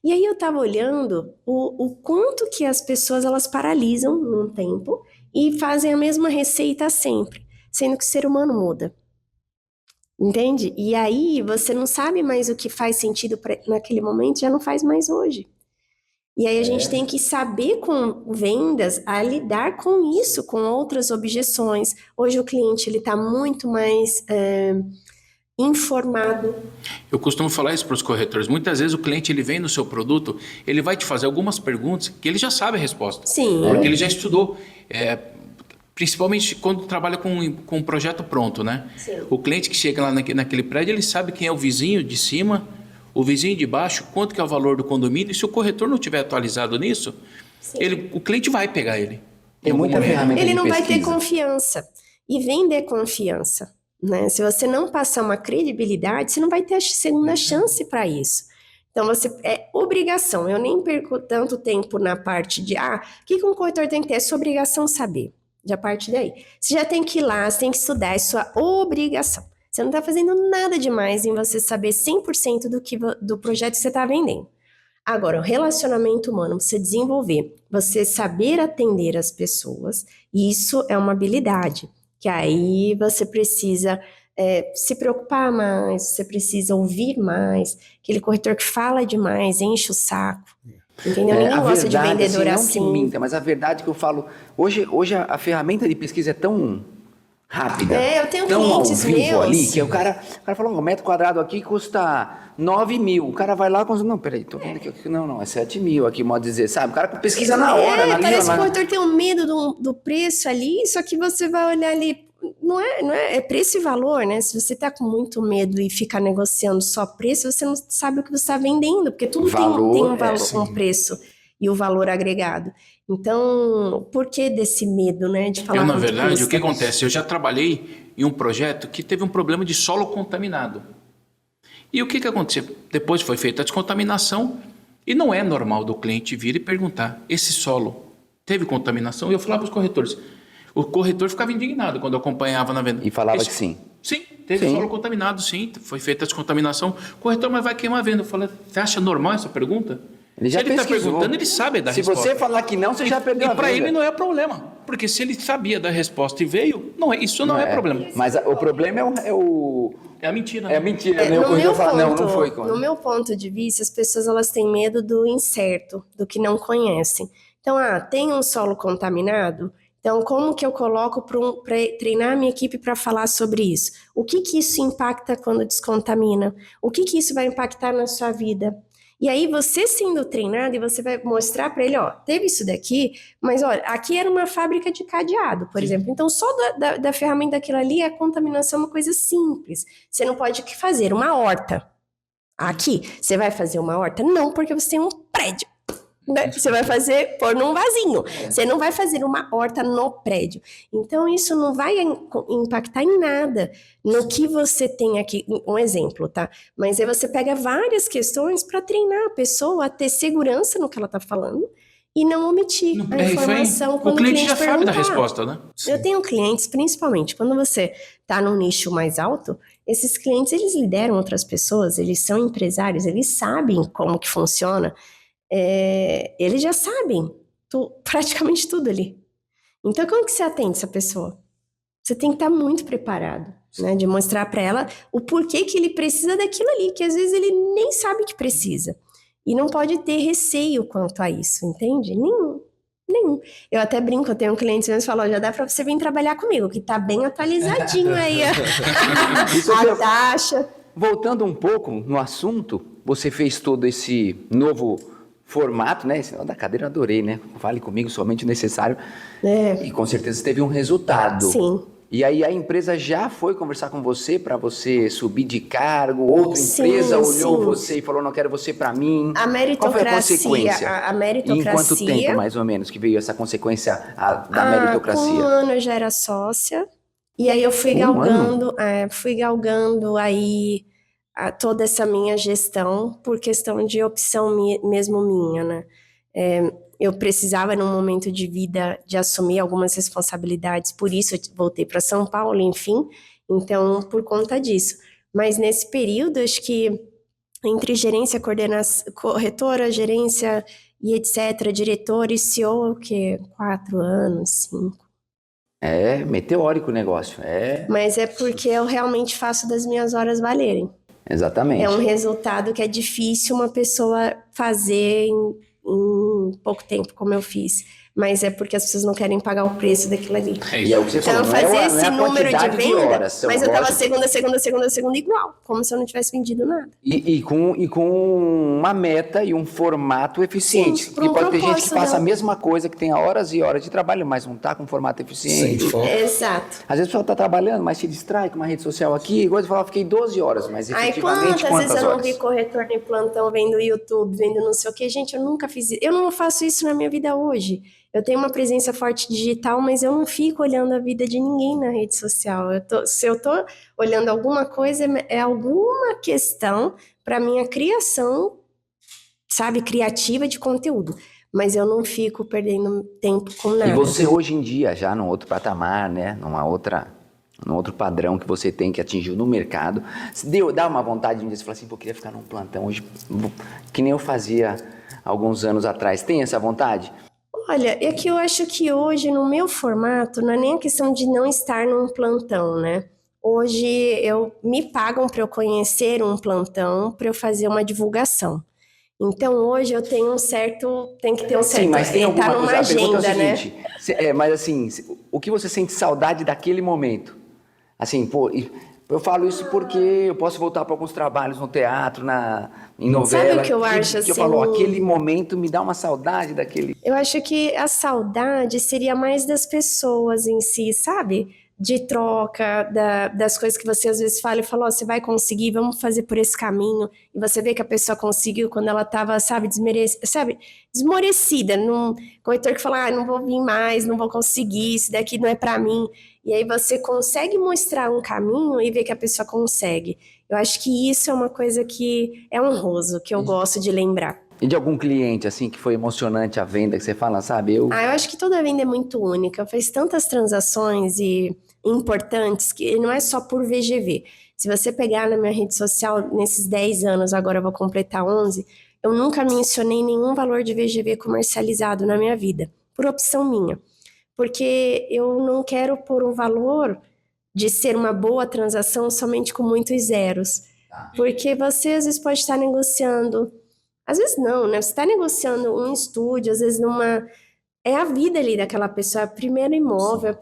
E aí eu estava olhando o quanto que as pessoas elas paralisam num tempo e fazem a mesma receita sempre, sendo que o ser humano muda. Entende? E aí você não sabe mais o que faz sentido naquele momento, já não faz mais hoje. E aí a gente tem que saber com vendas a lidar com isso, com outras objeções. Hoje o cliente ele está muito mais informado. Eu costumo falar isso para os corretores. Muitas vezes o cliente ele vem no seu produto, ele vai te fazer algumas perguntas que ele já sabe a resposta. Sim. Porque ele já estudou. Principalmente quando trabalha com um projeto pronto, né? Sim. O cliente que chega lá naquele prédio, ele sabe quem é o vizinho de cima, o vizinho de baixo, quanto que é o valor do condomínio. E se o corretor não tiver atualizado nisso, o cliente vai pegar ele. Tem muita ferramenta ele de não pesquisa. vai ter confiança. E vender confiança, né? Se você não passar uma credibilidade, você não vai ter a segunda chance para isso. Então, é obrigação. Eu nem perco tanto tempo na parte de, o que um corretor tem que ter? É sua obrigação saber. Já parte daí. Você já tem que ir lá, você tem que estudar, é sua obrigação. Você não está fazendo nada demais em você saber 100% do projeto que você está vendendo. Agora, o relacionamento humano, você desenvolver, você saber atender as pessoas, isso é uma habilidade, que aí você precisa se preocupar mais, você precisa ouvir mais, aquele corretor que fala demais, enche o saco. Entendeu? Ninguém gosta de vendedor assim. Não que minta, mas a verdade que eu falo, hoje a ferramenta de pesquisa é tão rápida, eu tenho tão clientes ao vivo meus ali, que o cara falou, um metro quadrado aqui custa 9 mil, o cara vai lá e não, peraí, tô vendo aqui, não, é 7 mil aqui, modo dizer, sabe, o cara pesquisa na hora. Parece que o corretor tem um medo do preço ali, só que você vai olhar ali, não é preço e valor, né? Se você tá com muito medo e fica negociando só preço, você não sabe o que você está vendendo, porque tudo tem um valor, um preço e o valor agregado. Então, por que desse medo, né, de falar? Na verdade, o que acontece? Eu já trabalhei em um projeto que teve um problema de solo contaminado. E o que aconteceu? Depois foi feita a descontaminação e não é normal do cliente vir e perguntar, esse solo teve contaminação? E eu falava para os corretores. O corretor ficava indignado quando eu acompanhava na venda. E falava que sim. Sim, teve solo contaminado, sim. Foi feita a descontaminação. Corretor, mas vai queimar a venda. Eu falei, você acha normal essa pergunta? Ele já está perguntando, ele sabe da resposta. Se você falar que não, você já perdeu a venda. E para ele não é problema. Porque se ele sabia da resposta e veio, isso não é problema. Mas o problema é a mentira. É a mentira, né? O corretor fala, não foi. No meu ponto de vista, as pessoas elas têm medo do incerto, do que não conhecem. Então, tem um solo contaminado? Então, como que eu coloco para treinar a minha equipe para falar sobre isso? O que isso impacta quando descontamina? O que isso vai impactar na sua vida? E aí, você sendo treinado, e você vai mostrar para ele, teve isso daqui, mas olha, aqui era uma fábrica de cadeado, por exemplo. Então, só da ferramenta daquilo ali, a contaminação é uma coisa simples. Você não pode fazer uma horta. Aqui, você vai fazer uma horta? Não, porque você tem um prédio. Você vai pôr num vasinho. Você não vai fazer uma horta no prédio. Então, isso não vai impactar em nada no que você tem aqui. Um exemplo, tá? Mas aí você pega várias questões para treinar a pessoa a ter segurança no que ela está falando e não omitir a informação quando o cliente já perguntar. sabe da resposta, né? Eu tenho clientes, principalmente, quando você está num nicho mais alto, esses clientes, eles lideram outras pessoas, eles são empresários, eles sabem como que funciona. Eles já sabem praticamente tudo ali. Então, como que você atende essa pessoa? Você tem que estar muito preparado, né? De mostrar para ela o porquê que ele precisa daquilo ali, que às vezes ele nem sabe que precisa. E não pode ter receio quanto a isso, entende? Nenhum. Eu até brinco, eu tenho um cliente que fala, já dá para você vir trabalhar comigo, que tá bem atualizadinho aí a taxa. Voltando um pouco no assunto, você fez todo esse novo formato, né? Esse da cadeira eu adorei, né? Fale comigo somente o necessário. É, E com certeza teve um resultado. sim. E aí a empresa já foi conversar com você para você subir de cargo? Outra Sim, empresa olhou sim. você e falou, não quero você para mim? A Qual foi a meritocracia, consequência? a E em quanto tempo, meritocracia, mais ou menos, que veio essa consequência da com um meritocracia? ano eu já era sócia, e aí eu fui Um ano? galgando aí toda essa minha gestão por questão de opção mesmo minha, né? Eu precisava, num momento de vida, de assumir algumas responsabilidades, por isso eu voltei para São Paulo, enfim, então, por conta disso. Mas nesse período, acho que entre gerência, coordenação, corretora, gerência e etc., diretor e CEO, o quê? 4 anos, 5. É meteórico o negócio. É, Mas é porque eu realmente faço das minhas horas valerem. É um exatamente. resultado que é difícil uma pessoa fazer em pouco tempo, como eu fiz. Mas é porque as pessoas não querem pagar o preço daquilo ali. É E é o que isso. você Então, falou, não é, fazer não é esse a número de quantidade de venda, horas. São, mas eu tava lógico, segunda igual, como se eu não tivesse vendido nada. e com uma meta e um formato eficiente. Sim, por Porque um pode ter gente que propósito faça a dela. mesma coisa, que tenha horas e horas de trabalho, mas não está com formato eficiente. Sem foco. Exato. Às vezes o pessoal está trabalhando, mas se distrai com uma rede social aqui, igual você fala, fiquei 12 horas, mas Aí efetivamente quantas vezes quantas eu não horas? vi corretor em plantão, vendo YouTube, vendo não sei o que. Gente, eu nunca fiz isso. Eu não faço isso na minha vida hoje. Eu tenho uma presença forte digital, mas eu não fico olhando a vida de ninguém na rede social. Se eu tô olhando alguma coisa, é alguma questão para minha criação, sabe, criativa de conteúdo. Mas eu não fico perdendo tempo com E nada. você hoje em dia, já num outro patamar, né? Num outro padrão que você tem que atingiu no mercado, dá uma vontade de um dia você falar assim, pô, eu queria ficar num plantão hoje, que nem eu fazia alguns anos atrás. Tem essa vontade? Olha, é que eu acho que hoje, no meu formato, não é nem a questão de não estar num plantão, né? Hoje me pagam para eu conhecer um plantão, para eu fazer uma divulgação. Então hoje eu tenho tem que ter um Sim, certo, mas tem tá alguma numa coisa. A pergunta é o agenda, né? seguinte, mas assim, o que você sente saudade daquele momento? Assim, pô, eu falo isso porque eu posso voltar para alguns trabalhos no teatro, em novela. Sabe o que eu acho, eu falo, ó, assim? aquele momento me dá uma saudade daquele. Eu acho que a saudade seria mais das pessoas em si, sabe? De troca, das coisas que você às vezes fala e fala, ó, você vai conseguir, vamos fazer por esse caminho. E você vê que a pessoa conseguiu quando ela estava, sabe, desmorecida. Corretor que fala, não vou vir mais, não vou conseguir, isso daqui não é para mim. E aí você consegue mostrar um caminho e ver que a pessoa consegue. Eu acho que isso é uma coisa que é honroso, que eu gosto de lembrar. E de algum cliente, assim, que foi emocionante a venda, que você fala, sabe, Eu acho que toda venda é muito única. Fez tantas transações e importantes que não é só por VGV. Se você pegar na minha rede social, nesses 10 anos, agora eu vou completar 11, eu nunca mencionei nenhum valor de VGV comercializado na minha vida, por opção minha. Porque eu não quero pôr um valor de ser uma boa transação somente com muitos zeros. Porque você às vezes pode estar negociando, às vezes não, né? Você está negociando um estúdio, às vezes é a vida ali daquela pessoa, é o primeiro imóvel,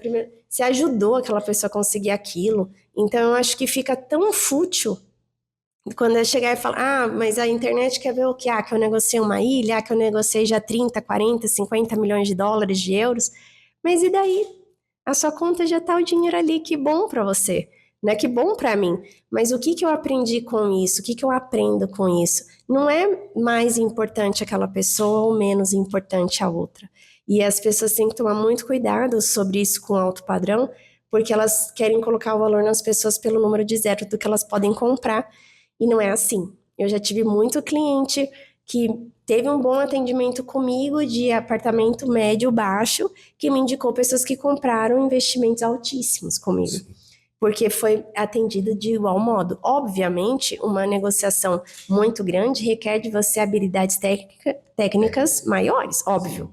você ajudou aquela pessoa a conseguir aquilo. Então eu acho que fica tão fútil quando eu chegar e falar, mas a internet quer ver o quê? Que eu negociei uma ilha, que eu negociei já 30, 40, 50 milhões de dólares, de euros. Mas e daí? A sua conta já tá o dinheiro ali, que bom para você, né? Que bom para mim. Mas o que eu aprendi com isso? O que eu aprendo com isso? Não é mais importante aquela pessoa ou menos importante a outra. E as pessoas têm que tomar muito cuidado sobre isso com alto padrão, porque elas querem colocar o valor nas pessoas pelo número de zero do que elas podem comprar, e não é assim. Eu já tive muito cliente que teve um bom atendimento comigo de apartamento médio baixo, que me indicou pessoas que compraram investimentos altíssimos comigo. Porque foi atendido de igual modo. Obviamente, uma negociação muito grande requer de você habilidades técnicas maiores, óbvio.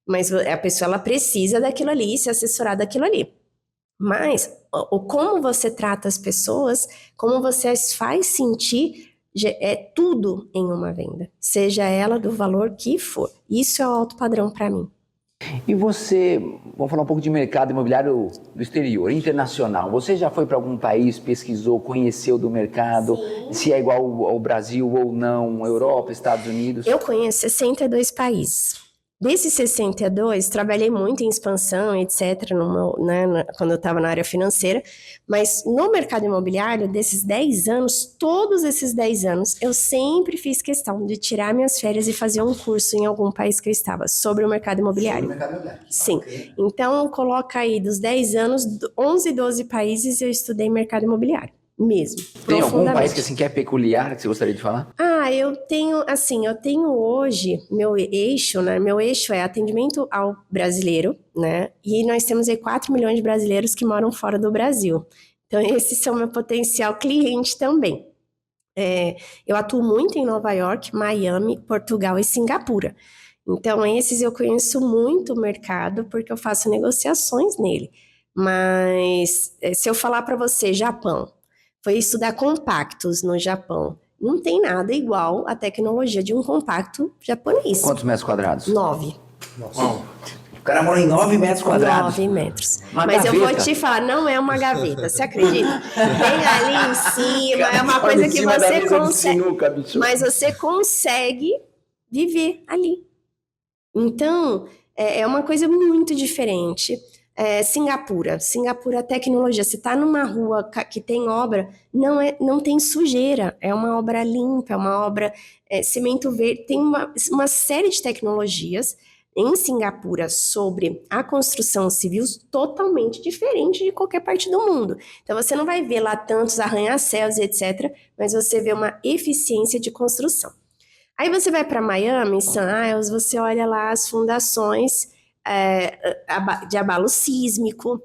Mas a pessoa ela precisa daquilo ali, se assessorar daquilo ali. Mas como você trata as pessoas, como você as faz sentir, é tudo em uma venda. Seja ela do valor que for. Isso é o alto padrão para mim. E você, vamos falar um pouco de mercado imobiliário do exterior, internacional. Você já foi para algum país, pesquisou, conheceu do mercado, se é igual ao Brasil ou não, Europa, Estados Unidos? Eu conheço 62 países. Desses 62, trabalhei muito em expansão, etc., quando eu estava na área financeira, mas no mercado imobiliário, desses 10 anos, todos esses 10 anos, eu sempre fiz questão de tirar minhas férias e fazer um curso em algum país que eu estava, sobre o mercado imobiliário. Sobre o mercado imobiliário. Sim. Então, coloca aí, dos 10 anos, 11, 12 países eu estudei mercado imobiliário, mesmo, Tem algum país profundamente. que é peculiar que você gostaria de falar? Eu tenho hoje, meu eixo, né? Meu eixo é atendimento ao brasileiro, né? E nós temos aí 4 milhões de brasileiros que moram fora do Brasil. Então, esses são meu potencial cliente também. Eu atuo muito em Nova York, Miami, Portugal e Singapura. Então, esses eu conheço muito o mercado, porque eu faço negociações nele. Mas, se eu falar para você, Japão, foi estudar compactos no Japão. Não tem nada igual à tecnologia de um compacto japonês. Quantos metros quadrados? 9. O cara mora em 9 metros quadrados. 9 metros. Uma Mas eu vou gaveta. te falar, não é uma gaveta, você acredita? Tem ali em cima, é uma Olha coisa em que cima da você mesa de consegue. sinuca, bicho. Mas você consegue viver ali. Então, é uma coisa muito diferente. Singapura, tecnologia. Você está numa rua que tem obra, não tem sujeira, é uma obra limpa, é uma obra cimento verde, tem uma série de tecnologias em Singapura sobre a construção civil totalmente diferente de qualquer parte do mundo. Então, você não vai ver lá tantos arranha-céus, etc., mas você vê uma eficiência de construção. Aí você vai para Miami, em Sun Isles, você olha lá as fundações de abalo sísmico,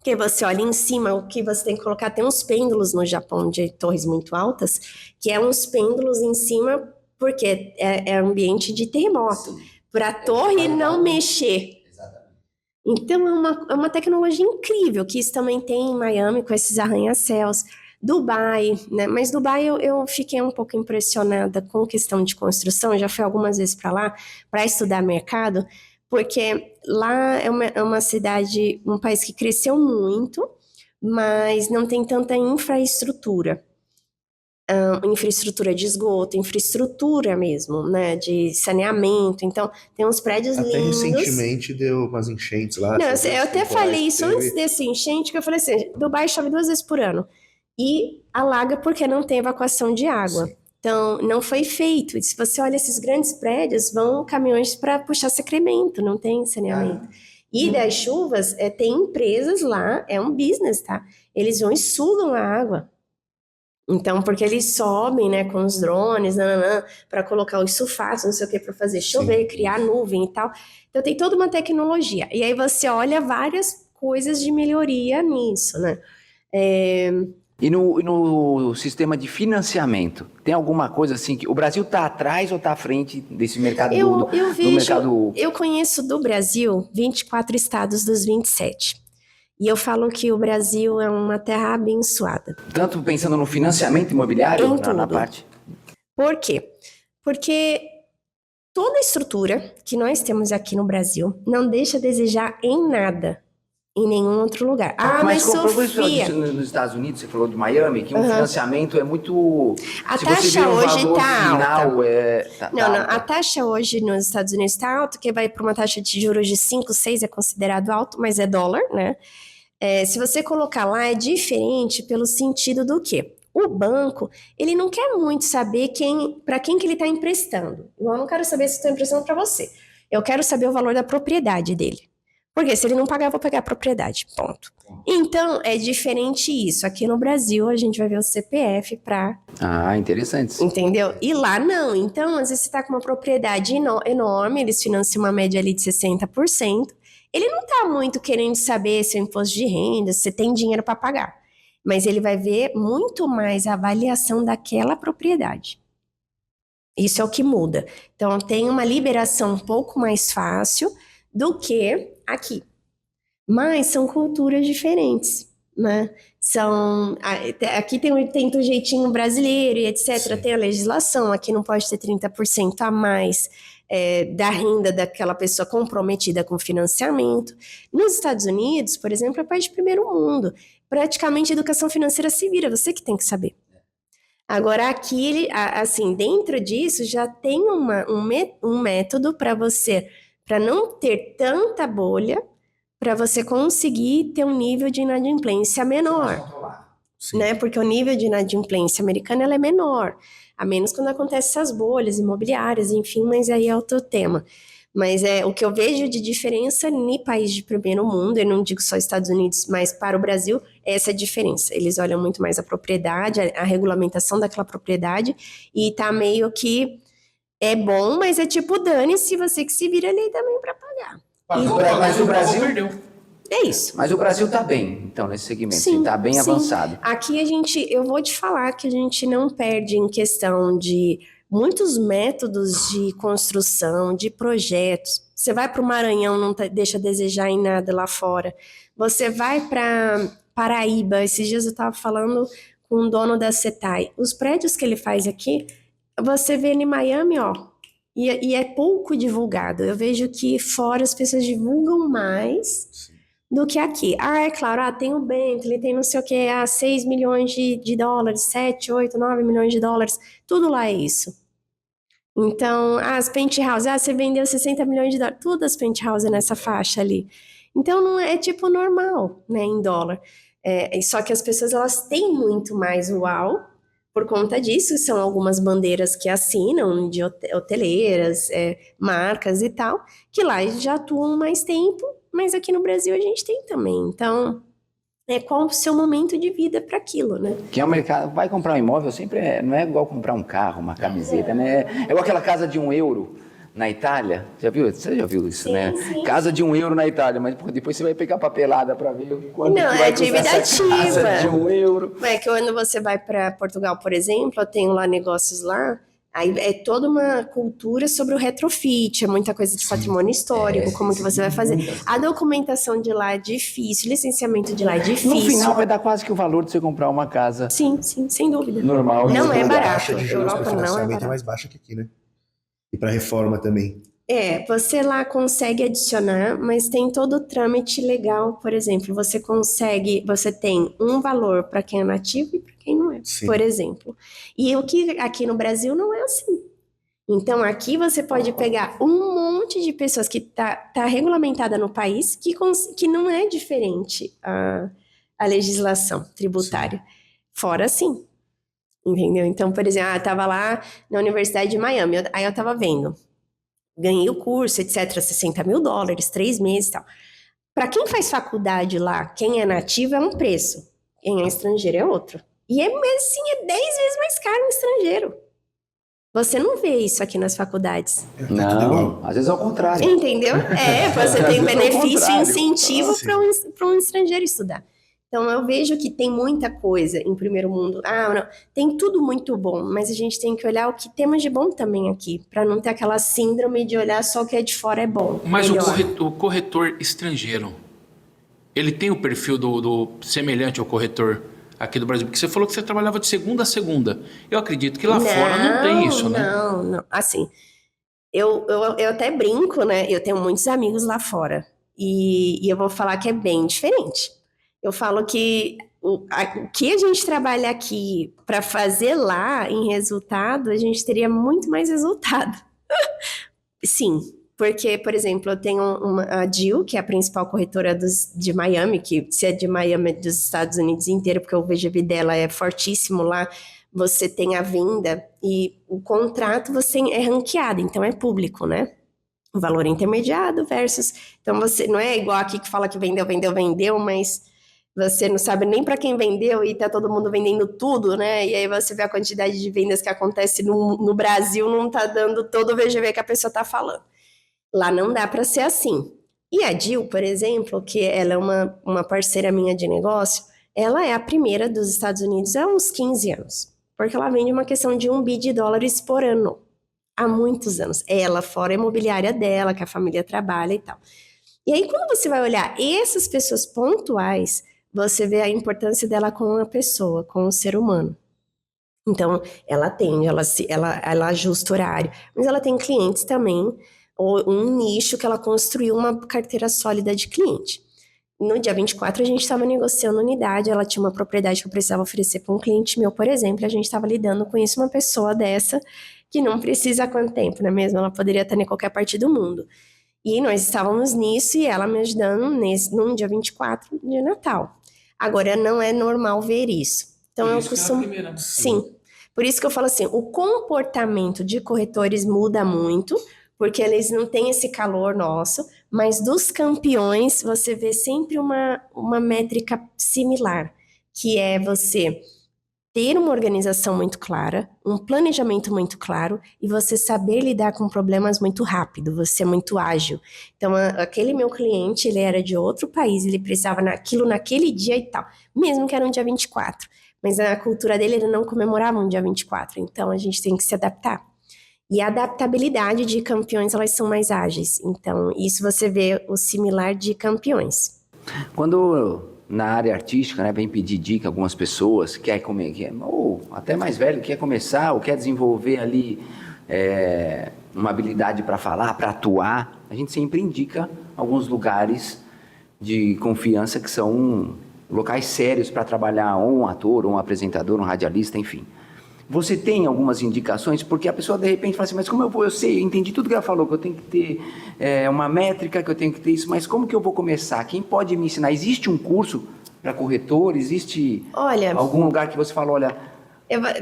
que você olha em cima, o que você tem que colocar, tem uns pêndulos no Japão de torres muito altas, que é uns pêndulos em cima, porque é ambiente de terremoto, para a torre não mexer. Então é uma tecnologia incrível, que isso também tem em Miami, com esses arranha-céus. Dubai, né? Mas Dubai eu fiquei um pouco impressionada com questão de construção, já fui algumas vezes para lá para estudar mercado, porque lá é uma cidade, um país que cresceu muito, mas não tem tanta infraestrutura. Infraestrutura de esgoto, infraestrutura mesmo, né, de saneamento. Então, tem uns prédios Até lindos. recentemente deu umas enchentes lá. Não, sabe, eu até temporais falei que isso teve. antes desse enchente, que eu falei assim, Dubai chove 2 vezes por ano. E alaga porque não tem evacuação de água. Sim. Então, não foi feito. E se você olha esses grandes prédios, vão caminhões para puxar sacramento, não tem saneamento. E das chuvas, tem empresas lá, é um business, tá? Eles vão e sugam a água. Então, porque eles sobem, né, com os drones, para colocar os sulfatos, não sei o que, para fazer chover, criar nuvem e tal. Então, tem toda uma tecnologia. E aí você olha várias coisas de melhoria nisso, né? E no sistema de financiamento, tem alguma coisa assim que o Brasil está atrás ou está à frente desse mercado do mercado? Eu conheço do Brasil 24 estados dos 27. E eu falo que o Brasil é uma terra abençoada. Tanto pensando no financiamento imobiliário, Em na tudo. parte. Por quê? Porque toda a estrutura que nós temos aqui no Brasil não deixa a desejar em nada, em nenhum outro lugar. Mas como você falou Sofia, disso nos Estados Unidos, você falou de Miami, que um financiamento é muito... A se você taxa vê o hoje valor tá final, alta. Não, alta. a taxa hoje nos Estados Unidos está alta, que vai para uma taxa de juros de 5, 6 é considerado alto, mas é dólar, né? Se você colocar lá, é diferente pelo sentido do quê? O banco, ele não quer muito saber para quem que ele está emprestando. Eu não quero saber se estou emprestando para você. Eu quero saber o valor da propriedade dele. Porque se ele não pagar, eu vou pegar a propriedade, ponto. Então, é diferente isso. Aqui no Brasil, a gente vai ver o CPF para... Interessante. Entendeu? E lá não. Então, às vezes você está com uma propriedade enorme, eles financiam uma média ali de 60%. Ele não está muito querendo saber se é imposto de renda, se tem dinheiro para pagar. Mas ele vai ver muito mais a avaliação daquela propriedade. Isso é o que muda. Então, tem uma liberação um pouco mais fácil do que aqui. Mas são culturas diferentes. né? Aqui tem o jeitinho brasileiro e etc. Sim. Tem a legislação, aqui não pode ter 30% a mais da renda daquela pessoa comprometida com financiamento. Nos Estados Unidos, por exemplo, é país de primeiro mundo. Praticamente a educação financeira se vira, você que tem que saber. Agora, aqui, assim, dentro disso, já tem um método para não ter tanta bolha, para você conseguir ter um nível de inadimplência menor, Sim. né? Porque o nível de inadimplência americana ela é menor, a menos quando acontecem essas bolhas imobiliárias, enfim, mas aí é outro tema. Mas o que eu vejo de diferença em país de primeiro mundo, eu não digo só Estados Unidos, mas para o Brasil, é essa diferença. Eles olham muito mais a propriedade, a regulamentação daquela propriedade, e tá meio que é bom, mas é tipo, dane-se, você que se vira ali também para pagar. Mas o Brasil perdeu. É isso. Mas o Brasil está bem, então, nesse segmento. Sim, Está bem sim. avançado. Aqui eu vou te falar que a gente não perde em questão de muitos métodos de construção, de projetos. Você vai para o Maranhão, não deixa a desejar em nada lá fora. Você vai para Paraíba, esses dias eu estava falando com o dono da Setai. Os prédios que ele faz aqui, você vê em Miami, ó, e é pouco divulgado. Eu vejo que fora as pessoas divulgam mais do que aqui. É claro, tem o Bentley, tem não sei o que, 6 milhões de dólares, 7, 8, 9 milhões de dólares, tudo lá é isso. Então, as penthouse, você vendeu 60 milhões de dólares, tudo as penthouse nessa faixa ali. Então, não é tipo normal, né, em dólar. Só que as pessoas, elas têm muito mais uau, por conta disso, são algumas bandeiras que assinam, de hoteleiras, marcas e tal, que lá já atuam mais tempo, mas aqui no Brasil a gente tem também. Então, qual o seu momento de vida para aquilo, né? Que é o mercado, vai comprar um imóvel sempre não é igual comprar um carro, uma camiseta, né? É igual aquela casa de €1 na Itália. Você já viu isso, Sim, né? sim. Casa de €1 na Itália, mas depois você vai pegar papelada para ver quanto Não, que vai é custar dívida essa casa ativa. de €1. É que quando você vai para Portugal, por exemplo, eu tenho lá negócios lá, aí é toda uma cultura sobre o retrofit, é muita coisa de patrimônio histórico, como que você vai fazer. A documentação de lá é difícil, licenciamento de lá é difícil. No final vai dar quase que o valor de você comprar uma casa Sim, sem dúvida. normal. Não é A barato. taxa de juros Europa para não é financiamento é barato. mais baixa que aqui, né? E para reforma também. Você lá consegue adicionar, mas tem todo o trâmite legal, por exemplo, você tem um valor para quem é nativo e para quem não é, Sim. por exemplo. E o que aqui no Brasil não é assim. Então aqui você pode pegar um monte de pessoas que tá regulamentada no país que não é diferente a legislação tributária. Fora sim, entendeu? Então, por exemplo, eu estava lá na Universidade de Miami, aí eu estava vendo. Ganhei o curso, etc., 60 mil dólares, 3 meses e tal. Para quem faz faculdade lá, quem é nativo é um preço, quem é estrangeiro é outro. E é 10 vezes mais caro um estrangeiro. Você não vê isso aqui nas faculdades. Tá tudo Não, igual. às vezes ao contrário. Entendeu? Você tem Às vezes é o benefício e contrário. incentivo Sim. para um estrangeiro estudar. Então, eu vejo que tem muita coisa em primeiro mundo. Não, tem tudo muito bom, mas a gente tem que olhar o que temos de bom também aqui, para não ter aquela síndrome de olhar só o que é de fora é bom. Mas melhor. o corretor estrangeiro, ele tem o perfil do semelhante ao corretor aqui do Brasil? Porque você falou que você trabalhava de segunda a segunda. Eu acredito que lá fora não tem isso, né? Não. Assim, eu até brinco, né? Eu tenho muitos amigos lá fora. E eu vou falar que é bem diferente. Eu falo que o que a gente trabalha aqui para fazer lá em resultado, a gente teria muito mais resultado. Sim, porque, por exemplo, eu tenho a Jill, que é a principal corretora de Miami, que se é de Miami é dos Estados Unidos inteiro, porque o VGV dela é fortíssimo lá, você tem a venda e o contrato você é ranqueado, então é público, né? O valor intermediado versus... Então você não é igual aqui que fala que vendeu, mas você não sabe nem para quem vendeu e tá todo mundo vendendo tudo, né? E aí você vê a quantidade de vendas que acontece no Brasil, não tá dando todo o VGV que a pessoa tá falando. Lá não dá para ser assim. E a Jill, por exemplo, que ela é uma parceira minha de negócio, ela é a primeira dos Estados Unidos há uns 15 anos. Porque ela vende uma questão de $1 bilhão por ano. Há muitos anos. Ela, fora a imobiliária dela, que a família trabalha e tal. E aí, quando você vai olhar essas pessoas pontuais, você vê a importância dela com a pessoa, com o ser humano. Então, ela atende, ela ajusta o horário, mas ela tem clientes também, ou um nicho que ela construiu uma carteira sólida de cliente. No dia 24, a gente estava negociando unidade, ela tinha uma propriedade que eu precisava oferecer para um cliente meu, por exemplo, e a gente estava lidando com isso, uma pessoa dessa, que não precisa há quanto tempo, não é mesmo? Ela poderia estar em qualquer parte do mundo. E nós estávamos nisso, e ela me ajudando num dia 24 de Natal. Agora, não é normal ver isso. Então, eu costumo... Sim. Por isso que eu falo assim, o comportamento de corretores muda muito, porque eles não têm esse calor nosso, mas dos campeões você vê sempre uma métrica similar, que é você ter uma organização muito clara, um planejamento muito claro e você saber lidar com problemas muito rápido, você é muito ágil. Então, aquele meu cliente, ele era de outro país, ele precisava naquilo naquele dia e tal, mesmo que era um dia 24. Mas na cultura dele, ele não comemorava um dia 24, então a gente tem que se adaptar. E a adaptabilidade de campeões, elas são mais ágeis. Então, isso você vê o similar de campeões. Quando na área artística, né, vem pedir dica algumas pessoas, ou até mais velho, quer começar ou quer desenvolver ali uma habilidade para falar, para atuar, a gente sempre indica alguns lugares de confiança que são locais sérios para trabalhar, ou um ator, ou um apresentador, um radialista, enfim. Você tem algumas indicações, porque a pessoa de repente fala assim, mas como eu sei, eu entendi tudo que ela falou, que eu tenho que ter uma métrica, que eu tenho que ter isso, mas como que eu vou começar? Quem pode me ensinar? Existe um curso para corretor? Existe algum lugar que você fala, olha...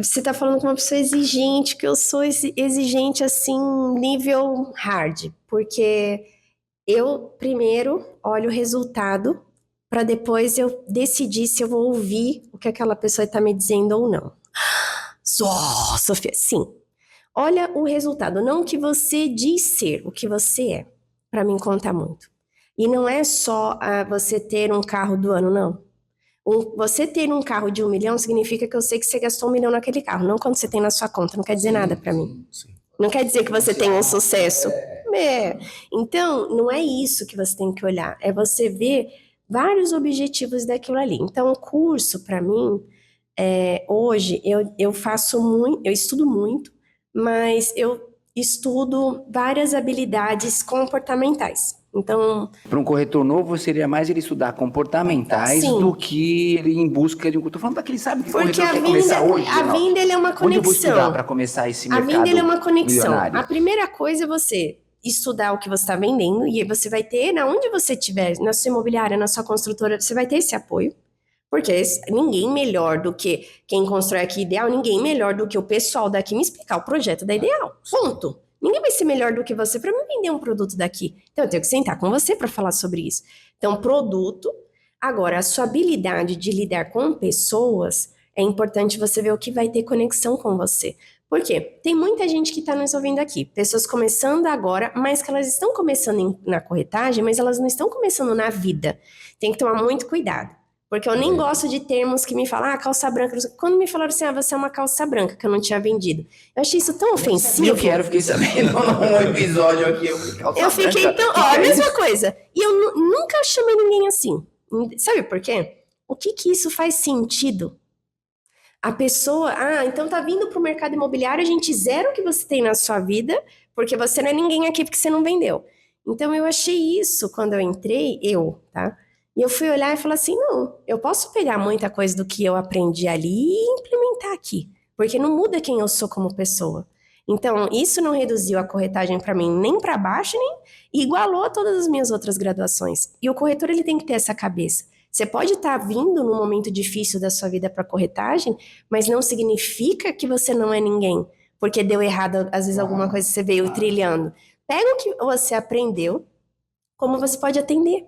Você está falando com uma pessoa exigente, que eu sou exigente assim, nível hard, porque eu primeiro olho o resultado, para depois eu decidir se eu vou ouvir o que aquela pessoa está me dizendo ou não. Sofia, sim. Olha o resultado, não o que você diz ser, o que você é, para mim conta muito. E não é só você ter um carro do ano, não. Você ter um carro de 1 milhão significa que eu sei que você gastou 1 milhão naquele carro, não quando você tem na sua conta, não quer dizer nada para mim. Sim. Não quer dizer que você tem um sucesso. Então, não é isso que você tem que olhar, é você ver vários objetivos daquilo ali. Então, o curso, para mim, hoje, eu faço muito, eu estudo muito, mas eu estudo várias habilidades comportamentais. Então, para um corretor novo, seria mais ele estudar comportamentais sim, do que ele ir em busca de um... Estou falando daquele, sabe, que o porque corretor quer começar hoje. A venda ele é uma conexão. Onde eu vou estudar para começar esse mercado milionário? A venda ele é uma conexão. Milionário? A primeira coisa é você estudar o que você está vendendo e você vai ter, onde você estiver, na sua imobiliária, na sua construtora, você vai ter esse apoio. Porque ninguém melhor do que quem constrói aqui Ideal, ninguém melhor do que o pessoal daqui me explicar o projeto da Ideal. Ponto. Ninguém vai ser melhor do que você para me vender um produto daqui. Então, eu tenho que sentar com você para falar sobre isso. Então, produto. Agora, a sua habilidade de lidar com pessoas, é importante você ver o que vai ter conexão com você. Por quê? Tem muita gente que está nos ouvindo aqui. Pessoas começando agora, mas que elas estão começando na corretagem, mas elas não estão começando na vida. Tem que tomar muito cuidado. Porque eu nem gosto de termos que me falam, calça branca. Quando me falaram assim, você é uma calça branca, que eu não tinha vendido. Eu achei isso tão ofensivo. Fiquei sabendo num episódio aqui. Eu fiquei tão... a mesma coisa. E eu nunca chamei ninguém assim. Sabe por quê? O que isso faz sentido? A pessoa, então tá vindo pro mercado imobiliário, a gente zera o que você tem na sua vida, porque você não é ninguém aqui porque você não vendeu. Então eu achei isso quando eu entrei, tá? E eu fui olhar e falar assim, não, eu posso pegar muita coisa do que eu aprendi ali e implementar aqui, porque não muda quem eu sou como pessoa. Então, isso não reduziu a corretagem para mim nem para baixo, nem igualou a todas as minhas outras graduações. E o corretor, ele tem que ter essa cabeça. Você pode estar vindo num momento difícil da sua vida para corretagem, mas não significa que você não é ninguém, porque deu errado, às vezes, alguma coisa que você veio trilhando. Pega o que você aprendeu, como você pode atender.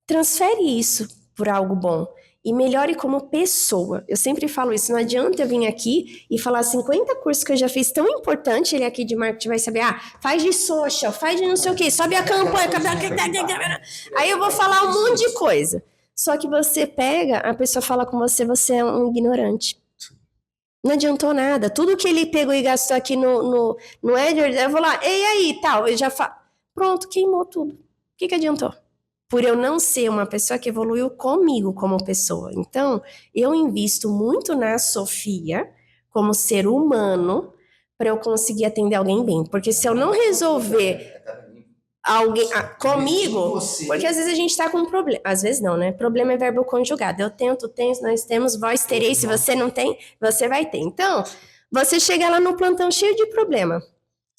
Transfere isso por algo bom e melhore como pessoa. Eu sempre falo isso, não adianta eu vir aqui e falar 50 cursos que eu já fiz tão importante, ele aqui de marketing vai saber, faz de social, faz de não sei o que, sobe a campanha, aí eu vou falar um monte de coisa. Só que você pega, a pessoa fala com você, você é um ignorante. Não adiantou nada. Tudo que ele pegou e gastou aqui no AdWords, eu vou lá, e aí, tal, eu já falo, pronto, queimou tudo. O que adiantou? por eu não ser uma pessoa que evoluiu comigo como pessoa. Então, eu invisto muito na Sofia como ser humano para eu conseguir atender alguém bem. Porque se eu não resolver alguém comigo, porque às vezes a gente tá com um problema, às vezes não, né? Problema é verbo conjugado. Eu tenho, tu tens, nós temos, vós tereis. Se você não tem, você vai ter. Então, você chega lá no plantão cheio de problema.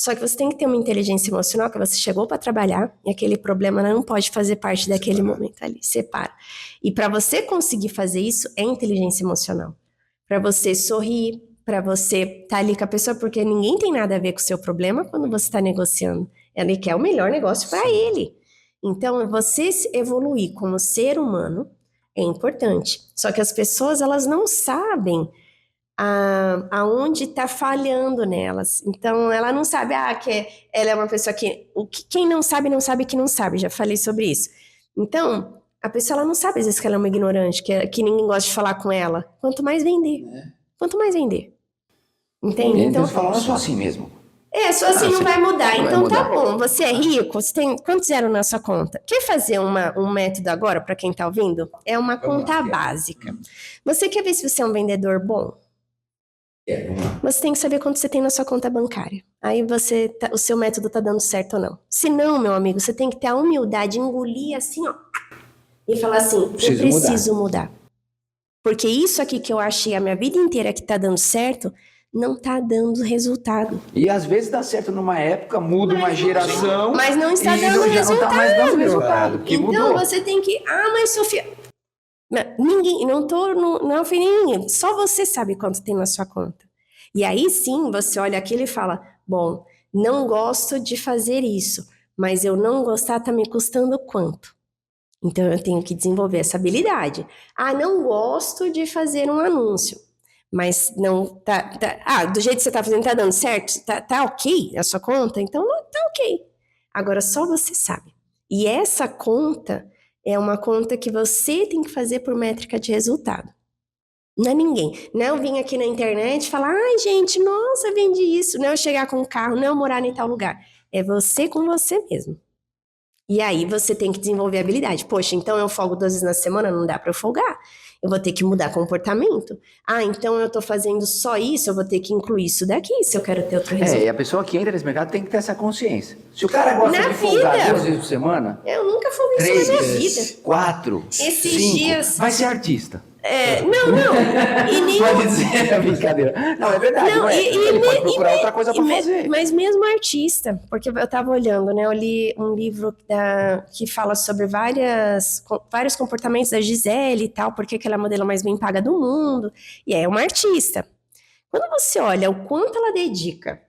Só que você tem que ter uma inteligência emocional, que você chegou para trabalhar e aquele problema não pode fazer parte daquele momento ali, separa. E para você conseguir fazer isso, é inteligência emocional. Para você sorrir, para você estar ali com a pessoa, porque ninguém tem nada a ver com o seu problema quando você está negociando. Ele quer o melhor negócio para ele. Então, você evoluir como ser humano é importante. Só que as pessoas, elas não sabem aonde está falhando nelas. Então, ela não sabe, que ela é uma pessoa quem não sabe, não sabe que não sabe. Já falei sobre isso. Então, a pessoa ela não sabe, às vezes, que ela é uma ignorante, que ninguém gosta de falar com ela. Quanto mais vender. Quanto mais vender. Entende? Então, falando só assim mesmo. Só assim não vai mudar. Não vai Então mudar. tá bom, você é rico, você tem quanto zero na sua conta? Quer fazer um método agora, para quem tá ouvindo? É uma conta básica. Você quer ver se você é um vendedor bom? Você tem que saber quanto você tem na sua conta bancária. Aí o seu método tá dando certo ou não. Se não, meu amigo, você tem que ter a humildade de engolir assim, ó. E falar assim, eu preciso mudar. Porque isso aqui que eu achei a minha vida inteira que tá dando certo, não tá dando resultado. E às vezes dá certo numa época, muda uma geração. Mas não está dando já resultado. não tá mais dando resultado, porque então mudou. Você tem que... mas Sofia... Ninguém, não foi ninguém. Só você sabe quanto tem na sua conta. E aí sim, você olha aquilo e fala, bom, não gosto de fazer isso, mas eu não gostar tá me custando quanto? Então eu tenho que desenvolver essa habilidade. Não gosto de fazer um anúncio, mas não do jeito que você tá fazendo tá dando certo? Tá ok a sua conta? Então tá ok. Agora só você sabe. E essa conta é uma conta que você tem que fazer por métrica de resultado. Não é ninguém. Não é eu vim aqui na internet e falar, gente, nossa, vendi isso. Não é eu chegar com um carro, não é eu morar em tal lugar. É você com você mesmo. E aí você tem que desenvolver a habilidade. Poxa, então eu folgo 2 vezes na semana? Não dá para eu folgar. Eu vou ter que mudar comportamento. Então eu tô fazendo só isso, eu vou ter que incluir isso daqui, se eu quero ter outro resultado. E a pessoa que entra nesse mercado tem que ter essa consciência. Se o cara gosta de folgar 2 vezes por semana... Eu nunca folguei isso na minha vida. 4, Esses 5, dias... vai ser artista. Não. E nem... Pode dizer, é brincadeira. Não, é verdade. Ele pode procurar outra coisa para fazer. Mas mesmo artista, porque eu estava olhando, né? Eu li um livro que fala sobre vários comportamentos da Gisele e tal, porque ela é a modelo mais bem paga do mundo. E é uma artista. Quando você olha o quanto ela dedica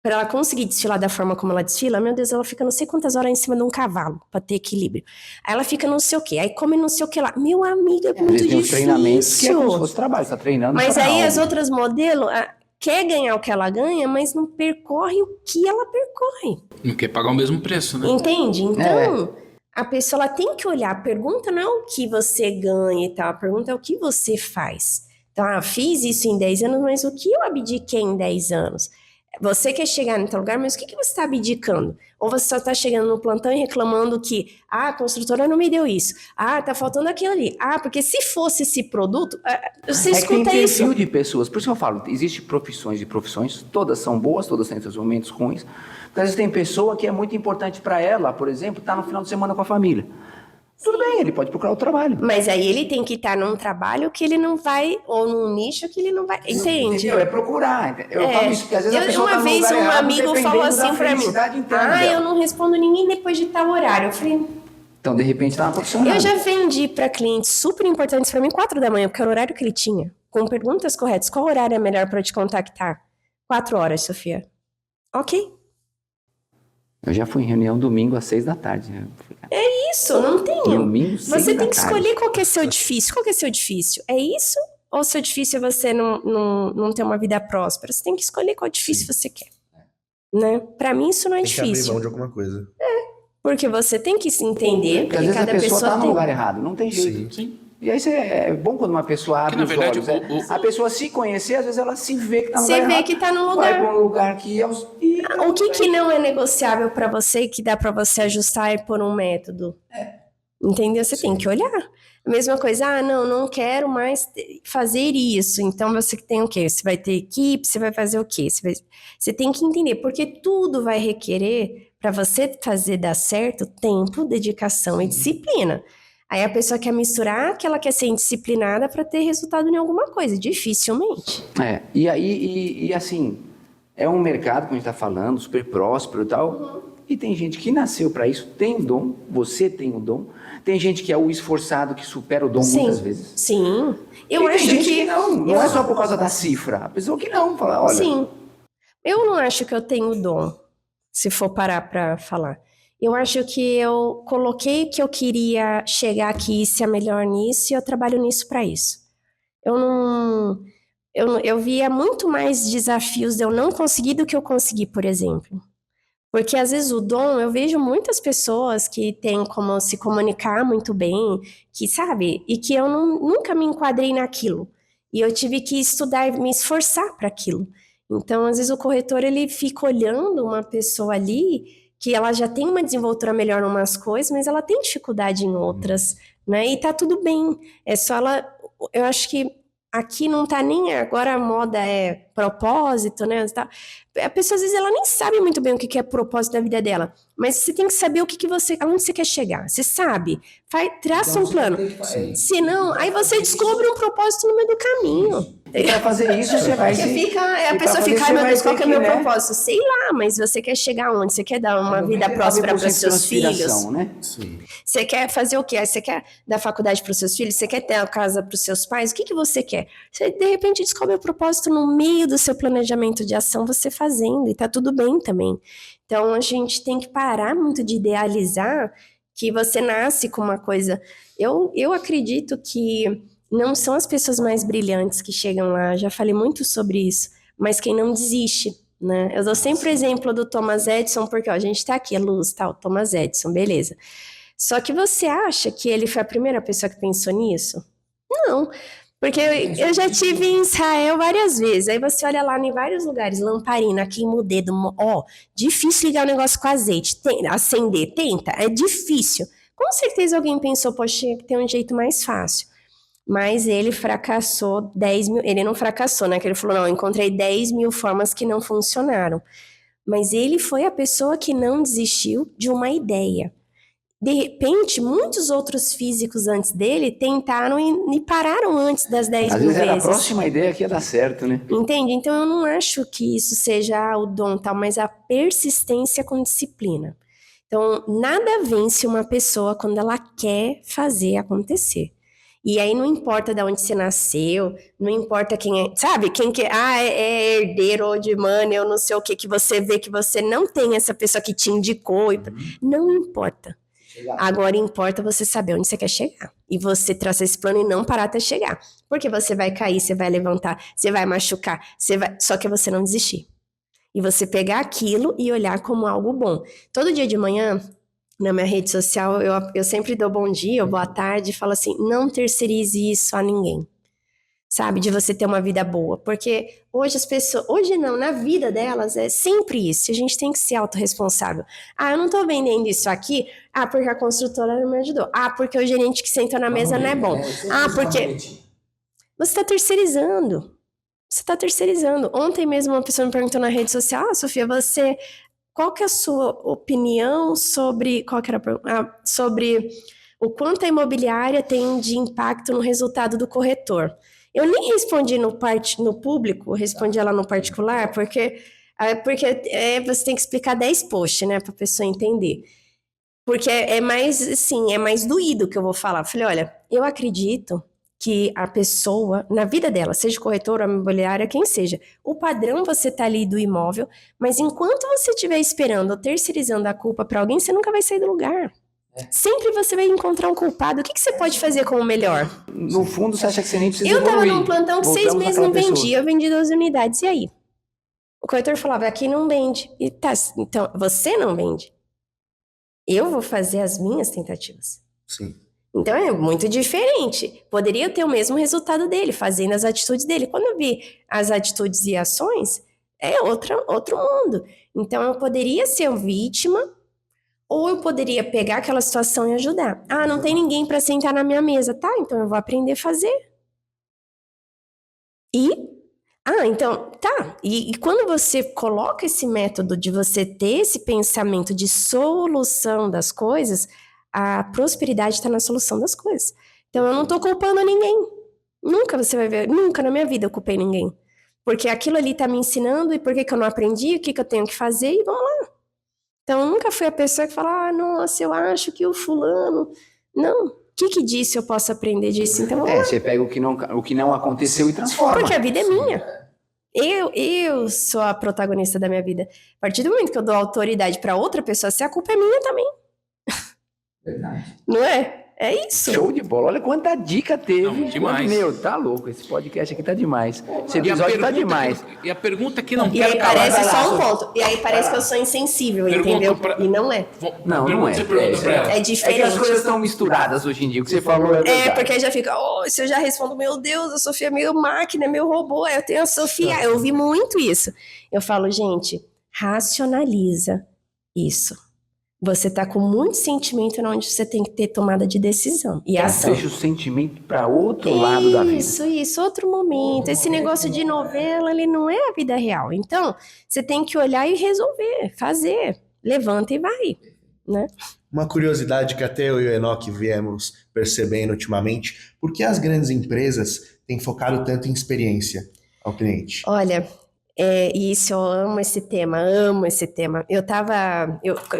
para ela conseguir desfilar da forma como ela desfila, meu Deus, ela fica não sei quantas horas em cima de um cavalo para ter equilíbrio. Aí ela fica não sei o quê, aí come não sei o que lá. Meu amigo, é muito difícil. Treinamentos que é como se fosse trabalho, tá treinando. Mas aí as outras modelos quer ganhar o que ela ganha, mas não percorre o que ela percorre. Não quer pagar o mesmo preço, né? Entende? Então, a pessoa ela tem que olhar. A pergunta não é o que você ganha e tal, a pergunta é o que você faz. Então, fiz isso em 10 anos, mas o que eu abdiquei em 10 anos? Você quer chegar em tal lugar, mas o que você está abdicando? Ou você só está chegando no plantão e reclamando que a construtora não me deu isso. Tá faltando aquilo ali. Porque se fosse esse produto, você escuta isso. Tem perfil de pessoas. Por isso que eu falo, existem profissões e profissões, todas são boas, todas têm seus momentos ruins. Porque às vezes tem pessoa que é muito importante para ela, por exemplo, estar no final de semana com a família. Tudo bem, ele pode procurar outro trabalho. Mas aí ele tem que estar num trabalho que ele não vai, ou num nicho que ele não vai, entende? É procurar. Eu falo isso, porque às vezes a pessoa uma vez um amigo falou assim pra mim, eu não respondo ninguém depois de tal horário. Eu falei... Então, de repente, tá uma profissional. Eu já vendi para clientes super importantes para mim 4 da manhã, porque era o horário que ele tinha, com perguntas corretas. Qual horário é melhor para te contactar? 4 horas, Sofia. Ok. Eu já fui em reunião domingo às 6 da tarde. É isso, não tem. Domingo, 6 você da tem que tarde. escolher qual que é seu difícil. Qual que é seu difícil? É isso? Ou seu difícil é você não ter uma vida próspera? Você tem que escolher qual difícil você quer. Né? Pra mim, isso não é Tem que difícil. abrir mão de alguma coisa. Porque você tem que se entender. Porque às vezes cada a pessoa pessoa tá no tem. lugar errado, não tem jeito. Sim. E aí é bom quando uma pessoa abre na verdade, os olhos. A pessoa se conhecer, às vezes ela se vê que tá no lugar Você vê errado. que tá no lugar. Vai para um lugar que é O que não é negociável pra você, que dá pra você ajustar e pôr um método? Entendeu? Você tem que olhar. A mesma coisa, não quero mais fazer isso. Então você tem o quê? Você vai ter equipe, você vai fazer o quê? Você tem que entender, porque tudo vai requerer, para você fazer dar certo, tempo, dedicação e disciplina. Aí a pessoa quer misturar que ela quer ser indisciplinada para ter resultado em alguma coisa, dificilmente. E aí, assim, é um mercado, como a gente está falando, super próspero e tal, e tem gente que nasceu para isso, tem o dom, você tem o dom, tem gente que é o esforçado que supera o dom muitas vezes. Sim, eu E acho tem gente que... não é só por causa da cifra, a pessoa que não, fala, olha... Sim, eu não acho que eu tenho dom, se for parar para falar. Eu acho que eu coloquei que eu queria chegar aqui e ser melhor nisso e eu trabalho nisso para isso. Eu via muito mais desafios de eu não conseguir do que eu consegui, por exemplo. Porque às vezes o dom, eu vejo muitas pessoas que têm como se comunicar muito bem, que sabe, e que eu nunca me enquadrei naquilo. E eu tive que estudar, me esforçar para aquilo. Então, às vezes o corretor ele fica olhando uma pessoa ali que ela já tem uma desenvoltura melhor em umas coisas, mas ela tem dificuldade em outras, né? E tá tudo bem. É só ela, eu acho que aqui não tá nem agora a moda é propósito, né? Tá. A pessoa às vezes ela nem sabe muito bem o que é propósito da vida dela, mas você tem que saber o que você, aonde você quer chegar. Você sabe, traça um plano. Senão, aí você descobre um propósito no meio do caminho. E para fazer isso, você vai... A pessoa fica, ai meu Deus, qual que é o meu propósito? Sei lá, mas você quer chegar onde? Você quer dar uma vida próspera para os seus filhos? Né? Sim. Você quer fazer o quê? Você quer dar faculdade para os seus filhos? Você quer ter a casa para os seus pais? O que você quer? Você, de repente, descobre o propósito no meio do seu planejamento de ação, você fazendo, e tá tudo bem também. Então, a gente tem que parar muito de idealizar que você nasce com uma coisa. Eu acredito que não são as pessoas mais brilhantes que chegam lá, já falei muito sobre isso, mas quem não desiste, né? Eu dou sempre o exemplo do Thomas Edison, porque ó, a gente tá aqui, a luz, tal, Thomas Edison, beleza. Só que você acha que ele foi a primeira pessoa que pensou nisso? Não, porque eu já tive em Israel várias vezes, aí você olha lá em vários lugares, lamparina, queima o dedo, ó, difícil ligar o negócio com azeite, acender, tenta, é difícil. Com certeza alguém pensou, poxa, tem um jeito mais fácil. Mas ele fracassou 10 mil, ele não fracassou, né, que ele falou, não, eu encontrei 10 mil formas que não funcionaram. Mas ele foi a pessoa que não desistiu de uma ideia. De repente, muitos outros físicos antes dele tentaram e pararam antes das 10 Às mil vezes era a vezes. próxima ideia que ia dar certo, né? Entende? Então eu não acho que isso seja o dom tal, mas a persistência com disciplina. Então, nada vence uma pessoa quando ela quer fazer acontecer. E aí não importa de onde você nasceu, não importa quem é, sabe? Quem que é herdeiro ou de money, ou não sei o que você vê que você não tem essa pessoa que te indicou. Não importa. Agora importa você saber onde você quer chegar. E você traçar esse plano e não parar até chegar. Porque você vai cair, você vai levantar, você vai machucar, só que você não desistir. E você pegar aquilo e olhar como algo bom. Todo dia de manhã, na minha rede social, eu sempre dou bom dia ou boa tarde e falo assim, não terceirize isso a ninguém. Sabe, de você ter uma vida boa. Porque hoje as pessoas, hoje não, na vida delas é sempre isso. A gente tem que ser autorresponsável. Eu não tô vendendo isso aqui, porque a construtora não me ajudou. Porque o gerente que sentou na mesa não é bom. Porque você está terceirizando. Você está terceirizando. Ontem mesmo uma pessoa me perguntou na rede social, Sofia, qual que é a sua opinião sobre, sobre o quanto a imobiliária tem de impacto no resultado do corretor? Eu nem respondi no público, respondi ela no particular, porque você tem que explicar 10 posts, né, para a pessoa entender. Porque é mais, assim, é mais doído que eu vou falar. Eu falei, olha, eu acredito que a pessoa, na vida dela, seja corretora ou imobiliária, quem seja, o padrão você tá ali do imóvel, mas enquanto você estiver esperando ou terceirizando a culpa para alguém, você nunca vai sair do lugar. Sempre você vai encontrar um culpado. O que você pode fazer com o melhor? No fundo, você acha que você nem precisa Eu tava evoluir. num plantão que 6 meses não vendia, eu vendi 12 unidades, e aí? O corretor falava, aqui não vende. E tá, então, você não vende. Eu vou fazer as minhas tentativas. Sim. Então é muito diferente. Poderia ter o mesmo resultado dele, fazendo as atitudes dele. Quando eu vi as atitudes e ações, é outro mundo. Então eu poderia ser vítima, Ou eu poderia pegar aquela situação e ajudar. Ah, não tem ninguém para sentar na minha mesa. Tá, então eu vou aprender a fazer. Então, tá. E quando você coloca esse método de você ter esse pensamento de solução das coisas, a prosperidade está na solução das coisas. Então, eu não tô culpando ninguém. Nunca você vai ver, nunca na minha vida eu culpei ninguém. Porque aquilo ali tá me ensinando e por que eu não aprendi, o que eu tenho que fazer e vamos lá. Então, eu nunca fui a pessoa que fala, nossa, eu acho que o fulano... Não, o que disse eu posso aprender disso? Então, vamos lá. Você pega o que não aconteceu e transforma. Porque a vida é minha. Eu sou a protagonista da minha vida. A partir do momento que eu dou autoridade para outra pessoa, se a culpa é minha também. Verdade. Não é? É isso. Show de bola. Olha quanta dica teve. Não, demais. Meu, tá louco. Esse podcast aqui tá demais. Esse episódio tá demais. E a pergunta que não E quero aí calar. parece só um ponto. E aí parece que eu sou insensível, entendeu? E não é. Não é. Você pergunta pra ela. É É diferente. que as coisas estão misturadas hoje em dia. O que você falou é verdade. Porque aí já fica, se eu já respondo, meu Deus, a Sofia é meio máquina, é meio robô, eu tenho a Sofia. Eu ouvi muito isso. Eu falo, gente, racionaliza isso. Você tá com muito sentimento onde você tem que ter tomada de decisão e ação. Deixa o sentimento para outro lado da vida. Isso, outro momento. Esse negócio de novela, ele não é a vida real. Então, você tem que olhar e resolver, fazer. Levanta e vai, né? Uma curiosidade que até eu e o Enoque viemos percebendo ultimamente, por que as grandes empresas têm focado tanto em experiência ao cliente? Olha, isso, eu amo esse tema. Eu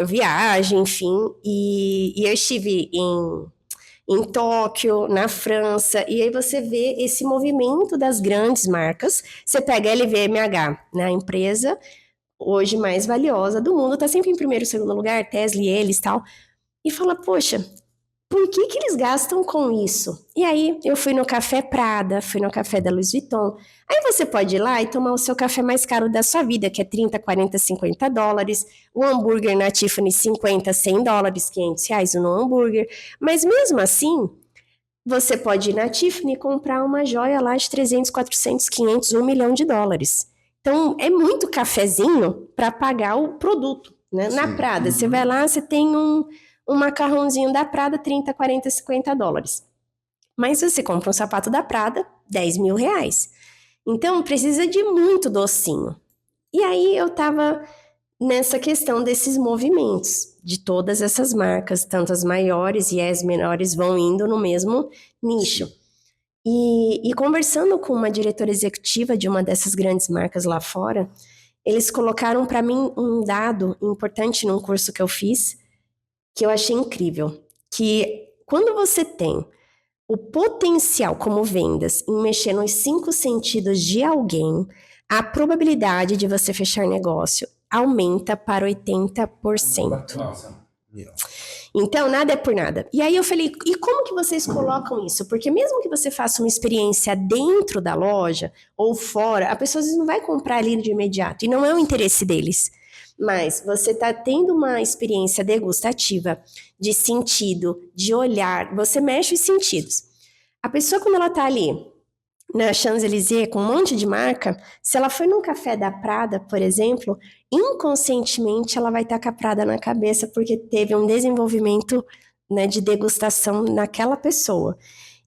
viajo, enfim, e eu estive em Tóquio, na França, e aí você vê esse movimento das grandes marcas. Você pega a LVMH, né, a empresa hoje mais valiosa do mundo, tá sempre em primeiro, segundo lugar, Tesla e eles e tal, e fala, poxa, por que eles gastam com isso? E aí, eu fui no Café Prada, fui no Café da Louis Vuitton. Aí você pode ir lá e tomar o seu café mais caro da sua vida, que é 30, 40, 50 dólares. O hambúrguer na Tiffany, 50, 100 dólares, 500 reais no hambúrguer. Mas mesmo assim, você pode ir na Tiffany e comprar uma joia lá de 300, 400, 500, 1 milhão de dólares. Então, é muito cafezinho para pagar o produto, né? Na Prada, você vai lá, você tem um macarrãozinho da Prada, 30, 40, 50 dólares. Mas você compra um sapato da Prada, 10 mil reais. Então, precisa de muito docinho. E aí, eu tava nessa questão desses movimentos, de todas essas marcas, tanto as maiores e as menores vão indo no mesmo nicho. E conversando com uma diretora executiva de uma dessas grandes marcas lá fora, eles colocaram para mim um dado importante num curso que eu fiz, que eu achei incrível, que quando você tem o potencial como vendas em mexer nos 5 sentidos de alguém, a probabilidade de você fechar negócio aumenta para 80%. Nossa. Então, nada é por nada. E aí eu falei, e como que vocês colocam isso? Porque mesmo que você faça uma experiência dentro da loja ou fora, a pessoa às vezes não vai comprar ali de imediato, e não é o interesse deles. Mas você está tendo uma experiência degustativa, de sentido, de olhar, você mexe os sentidos. A pessoa, quando ela está ali na Champs-Élysées com um monte de marca, se ela foi num café da Prada, por exemplo, inconscientemente ela vai estar com a Prada na cabeça porque teve um desenvolvimento, né, de degustação naquela pessoa.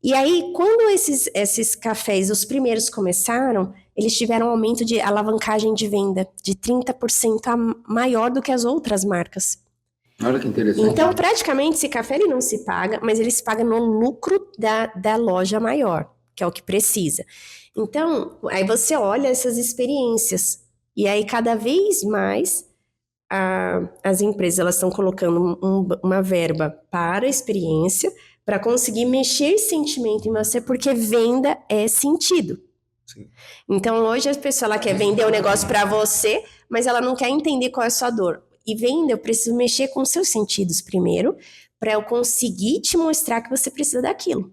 E aí, quando esses cafés, os primeiros começaram, eles tiveram um aumento de alavancagem de venda de 30% maior do que as outras marcas. Olha que interessante. Então, praticamente, esse café ele não se paga, mas ele se paga no lucro da loja maior, que é o que precisa. Então, aí você olha essas experiências, e aí cada vez mais as empresas elas estão colocando uma verba para a experiência, para conseguir mexer sentimento em você, porque venda é sentido. Sim. Então, hoje a pessoa ela quer vender o negócio para você, mas ela não quer entender qual é a sua dor. E venda, eu preciso mexer com os seus sentidos primeiro, para eu conseguir te mostrar que você precisa daquilo.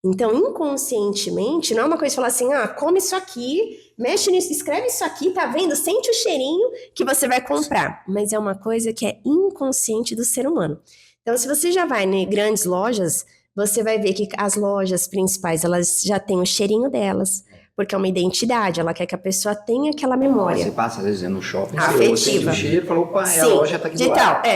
Então, inconscientemente, não é uma coisa de falar assim, come isso aqui, mexe nisso, escreve isso aqui, tá vendo? Sente o cheirinho que você vai comprar. Mas é uma coisa que é inconsciente do ser humano. Então, se você já vai em grandes lojas, você vai ver que as lojas principais, elas já têm o cheirinho delas, porque é uma identidade, ela quer que a pessoa tenha aquela memória. Você passa, às vezes, no shopping, Afetiva. você sente o cheiro e fala, opa, Sim, a loja tá aqui do lado.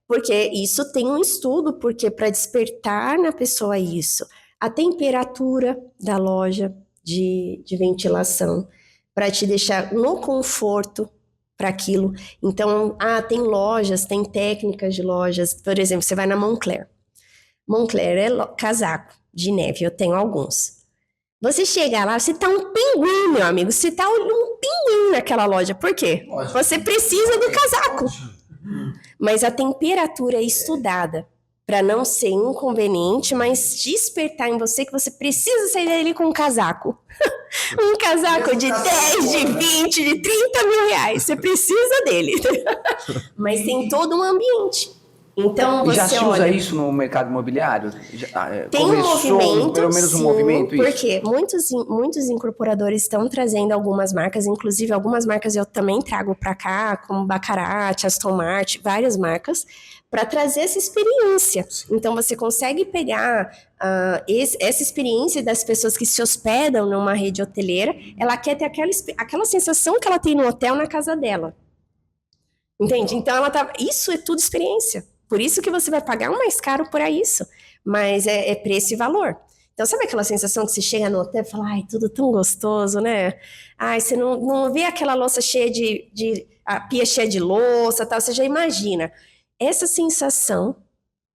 Porque isso tem um estudo, porque para despertar na pessoa isso, a temperatura da loja de ventilação, para te deixar no conforto para aquilo. Então, tem lojas, tem técnicas de lojas, por exemplo, você vai na Moncler. Moncler é casaco de neve, eu tenho alguns. Você chega lá, você tá um pinguim, meu amigo, você tá um pinguim naquela loja. Por quê? Você precisa do casaco. Mas a temperatura é estudada para não ser inconveniente, mas despertar em você que você precisa sair dele com um casaco. Um casaco de 10, de 20, de 30 mil reais. Você precisa dele. Mas tem todo um ambiente. Então, E já você se usa olha, isso no mercado imobiliário? tem um movimento, pelo menos sim, um movimento isso? porque muitos incorporadores estão trazendo algumas marcas, inclusive algumas marcas eu também trago para cá, como Baccarat, Aston Martin, várias marcas, para trazer essa experiência. Então, você consegue pegar essa experiência das pessoas que se hospedam numa rede hoteleira, ela quer ter aquela sensação que ela tem no hotel na casa dela. Entende? Então, isso é tudo experiência. Por isso que você vai pagar um mais caro por isso. Mas é preço e valor. Então, sabe aquela sensação que você chega no hotel e fala, ai, tudo tão gostoso, né? Ai, você não vê aquela louça cheia a pia cheia de louça, tal, você já imagina. Essa sensação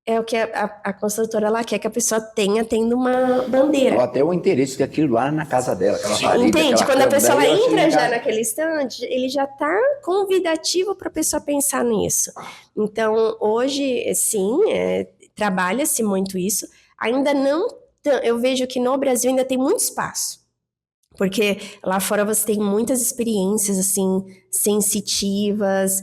é o que a construtora lá quer que a pessoa tenha tendo uma bandeira. Ou até o interesse daquilo lá na casa dela. Aquela parede, Entende? aquela Quando a pessoa cama, entra já naquele stand, ele já está convidativo para a pessoa pensar nisso. Então, hoje, sim, trabalha-se muito isso. Ainda não, eu vejo que no Brasil ainda tem muito espaço. Porque lá fora você tem muitas experiências, assim, sensitivas,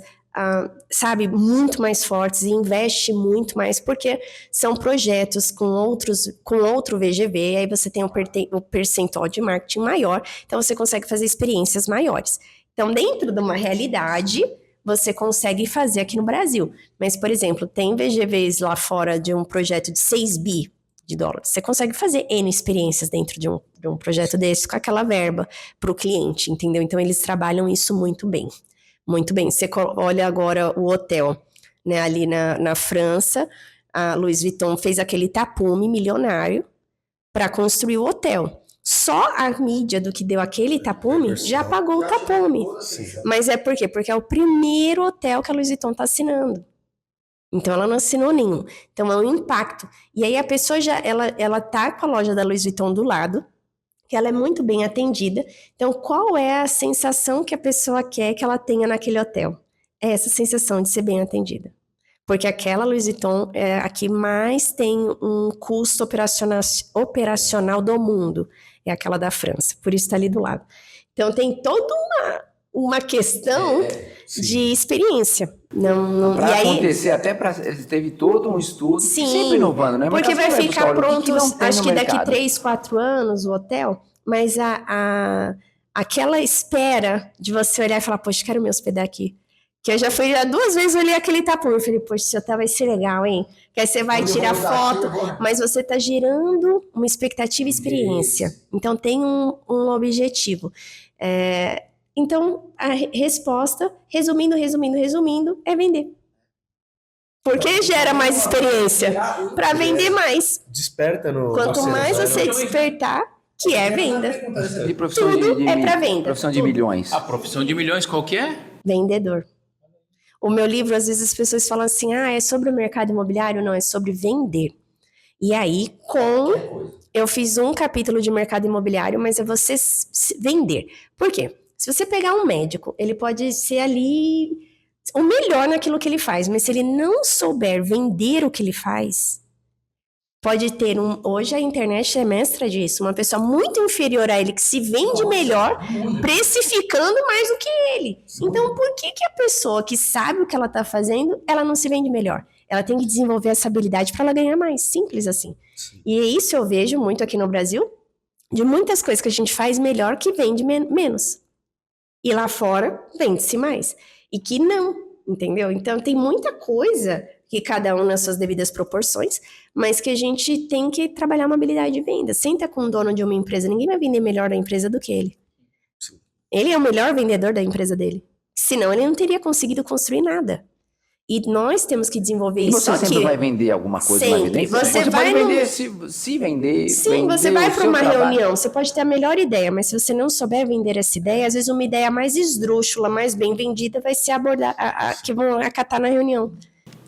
sabe, muito mais fortes e investe muito mais, porque são projetos com outro VGV, aí você tem o percentual de marketing maior, então você consegue fazer experiências maiores. Então, dentro de uma realidade, você consegue fazer aqui no Brasil. Mas, por exemplo, tem VGVs lá fora de um projeto de 6 bi de dólares. Você consegue fazer N experiências dentro de um projeto desse com aquela verba para o cliente, entendeu? Então, eles trabalham isso muito bem. Muito bem, você olha agora o hotel, né, ali na França, a Louis Vuitton fez aquele tapume milionário para construir o hotel. Só a mídia do que deu aquele tapume já pagou o tapume. Mas é por quê? Porque é o primeiro hotel que a Louis Vuitton está assinando. Então, ela não assinou nenhum. Então, é um impacto. E aí, a pessoa ela tá com a loja da Louis Vuitton do lado, que ela é muito bem atendida. Então, qual é a sensação que a pessoa quer que ela tenha naquele hotel? É essa sensação de ser bem atendida. Porque aquela Louis Vuitton é a que mais tem um custo operacional do mundo. É aquela da França. Por isso está ali do lado. Então, tem toda uma questão de experiência. Para acontecer, até teve todo um estudo, sim, sempre inovando, né? Porque vai ficar pronto, acho que daqui mercado? 3, 4 anos o hotel, mas aquela espera de você olhar e falar, poxa, quero me hospedar aqui. Que eu já fui 2 vezes, olhei aquele tapume, eu falei, poxa, esse hotel vai ser legal, hein? Que aí você vai tirar foto, mas você está gerando uma expectativa e experiência. Então, tem um objetivo. Então, a resposta, resumindo, é vender. Porque gera mais experiência? Para vender mais. Desperta no... Quanto mais você despertar, que é venda. De profissão Tudo é para venda. Profissão de milhões. A profissão de milhões, qual que é? Vendedor. O meu livro, às vezes as pessoas falam assim, é sobre o mercado imobiliário? Não, é sobre vender. E aí, eu fiz um capítulo de mercado imobiliário, mas é você vender. Por quê? Se você pegar um médico, ele pode ser ali o melhor naquilo que ele faz, mas se ele não souber vender o que ele faz, pode ter hoje a internet é mestra disso, uma pessoa muito inferior a ele, que se vende melhor, precificando mais do que ele. Então, por que a pessoa que sabe o que ela está fazendo, ela não se vende melhor? Ela tem que desenvolver essa habilidade para ela ganhar mais, simples assim. E isso eu vejo muito aqui no Brasil, de muitas coisas que a gente faz melhor que vende menos. E lá fora, vende-se mais. E que não, entendeu? Então, tem muita coisa que cada um nas suas devidas proporções, mas que a gente tem que trabalhar uma habilidade de venda. Senta com o dono de uma empresa, ninguém vai vender melhor da empresa do que ele. Ele é o melhor vendedor da empresa dele. Senão, ele não teria conseguido construir nada. E nós temos que desenvolver E isso. você Só sempre que vai vender alguma coisa na sempre. vida? Você vai pode num- vender, se vender. Sim, vender você vai o para seu uma trabalho. reunião, você pode ter a melhor ideia, mas se você não souber vender essa ideia, às vezes uma ideia mais esdrúxula, mais bem vendida, vai ser abordar, que vão acatar na reunião.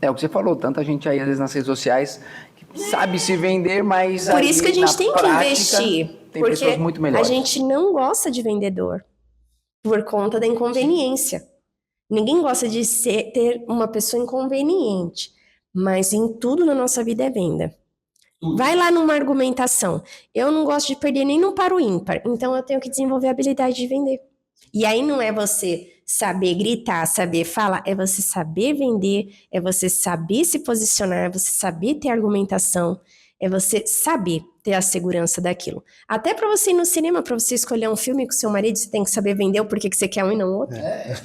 É o que você falou, tanta gente aí, às vezes, nas redes sociais, que sabe se vender, mas Por aí, isso que a gente na tem que prática, investir, tem porque pessoas muito a melhores. gente não gosta de vendedor por conta da inconveniência. Ninguém gosta de ter uma pessoa inconveniente, mas em tudo na nossa vida é venda. Vai lá numa argumentação. Eu não gosto de perder nem no par ou ímpar, então eu tenho que desenvolver a habilidade de vender. E aí não é você saber gritar, saber falar, é você saber vender, é você saber se posicionar, é você saber ter argumentação, é você saber ter a segurança daquilo. Até para você ir no cinema, para você escolher um filme com seu marido, você tem que saber vender o porquê que você quer um e não outro.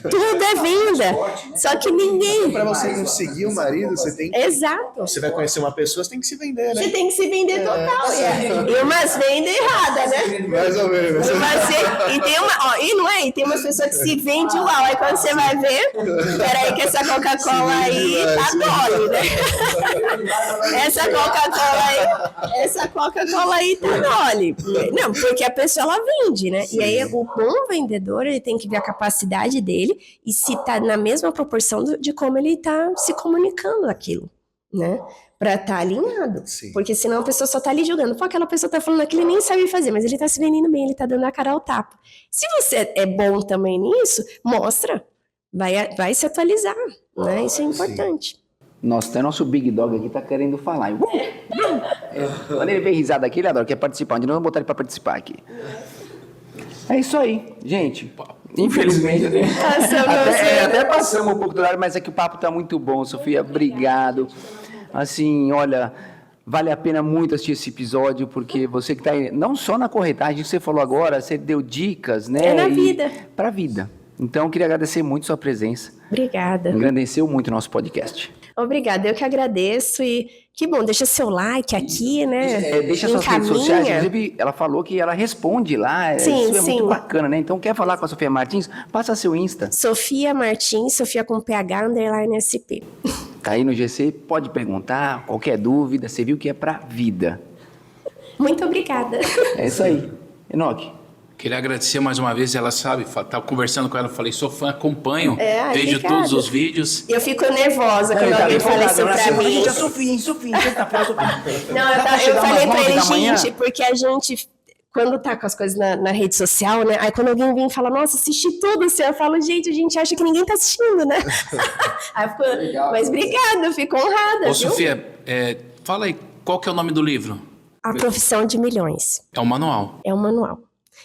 Tudo é venda. Só que ninguém. Para você conseguir um marido, você tem que... Exato. Você vai conhecer uma pessoa, você tem que se vender, né? Você tem que se vender total. E umas vendem errada, né? Mais ou menos. E tem umas pessoas que se vendem igual. Aí quando você vai ver, peraí que essa Coca-Cola aí tá dole, né? Essa Coca-Cola aí tá dole. Não, porque a pessoa ela vende, né? E aí o bom vendedor, ele tem que ver a capacidade dele e se tá na mesma proporção de como ele tá se comunicando aquilo, né? Pra estar alinhado. Sim. Porque senão a pessoa só tá ali julgando. Pô, aquela pessoa tá falando aquilo e nem sabe fazer, mas ele tá se vendendo bem, ele tá dando a cara ao tapa. Se você é bom também nisso, mostra. Vai se atualizar, né? Isso é importante. Nossa, até nosso Big Dog aqui tá querendo falar. Quando ele vem risada aqui, ele adora, quer participar. De novo, vamos botar ele pra participar aqui. É isso aí, gente. Infelizmente, até passamos um pouco do horário, mas é que o papo tá muito bom, Sofia. Obrigado. Assim, olha, vale a pena muito assistir esse episódio, porque você que tá aí, não só na corretagem que você falou agora, você deu dicas, né? É na vida. Pra vida. Então, eu queria agradecer muito sua presença. Obrigada. Engrandeceu muito o nosso podcast. Obrigada, eu que agradeço e que bom, deixa seu like aqui, né? Deixa suas redes sociais, inclusive ela falou que ela responde lá, Sim, isso é muito sim. bacana, né? Então quer falar com a Sofia Martins? Passa seu Insta, Sofia Martins, Sofia com PH, _SP. tá aí no GC, pode perguntar, qualquer dúvida, você viu que é pra vida. Muito obrigada. É isso aí. Enoque. Queria agradecer mais uma vez, ela sabe, estava conversando com ela, falei, sou fã, acompanho, vejo obrigada. todos os vídeos. Eu fico nervosa quando alguém fala isso pra mim. Gente, a Sofia, sexta-feira, Sofia. Não, Dá pra eu chegar falei umas pra 9 ele, da manhã? gente, porque a gente, quando tá com as coisas na rede social, né? Aí quando alguém vem e fala, nossa, assisti tudo, assim, eu falo, gente, a gente acha que ninguém tá assistindo, né? Aí eu fico, mas obrigada, eu fico honrada, Ô, viu? Sofia, fala aí, qual que é o nome do livro? A Profissão de Milhões. É um manual. É um manual.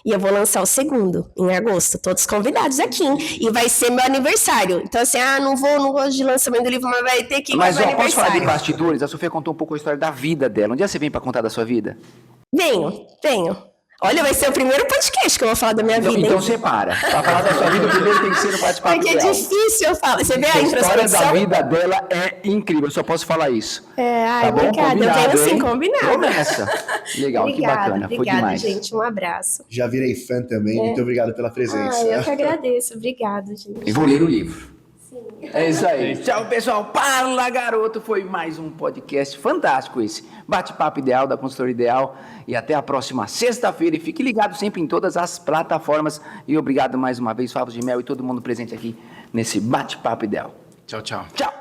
E eu vou lançar o segundo, em agosto. Todos convidados aqui, hein? E vai ser meu aniversário. Então, assim, não gosto de lançamento do livro, mas vai ter que ir Mas, no meu posso falar de aniversário. bastidores? A Sofia contou um pouco a história da vida dela. Um dia você vem pra contar da sua vida? Venho. Olha, vai ser o primeiro podcast que eu vou falar da minha vida, Então hein? separa. Pra falar da sua vida, primeiro tem que ser no bate-papo Porque é ideal. difícil eu falar. Você vê a A história da introspecção? vida dela é incrível, eu só posso falar isso. Ai, bom? obrigada. Eu Combinado, venho sim, hein? combinado. Promessa. Legal, que bacana, foi Obrigada, demais. gente. Um abraço. Já virei fã também, muito obrigado pela presença. Eu que agradeço. Obrigada, gente. E vou ler o livro. É isso aí. Tchau, pessoal. Fala, garoto. Foi mais um podcast fantástico esse. Bate-papo ideal da Consultora Ideal. E até a próxima sexta-feira. E fique ligado sempre em todas as plataformas. E obrigado mais uma vez, Favos de Mel e todo mundo presente aqui nesse Bate-papo Ideal. Tchau, tchau. Tchau.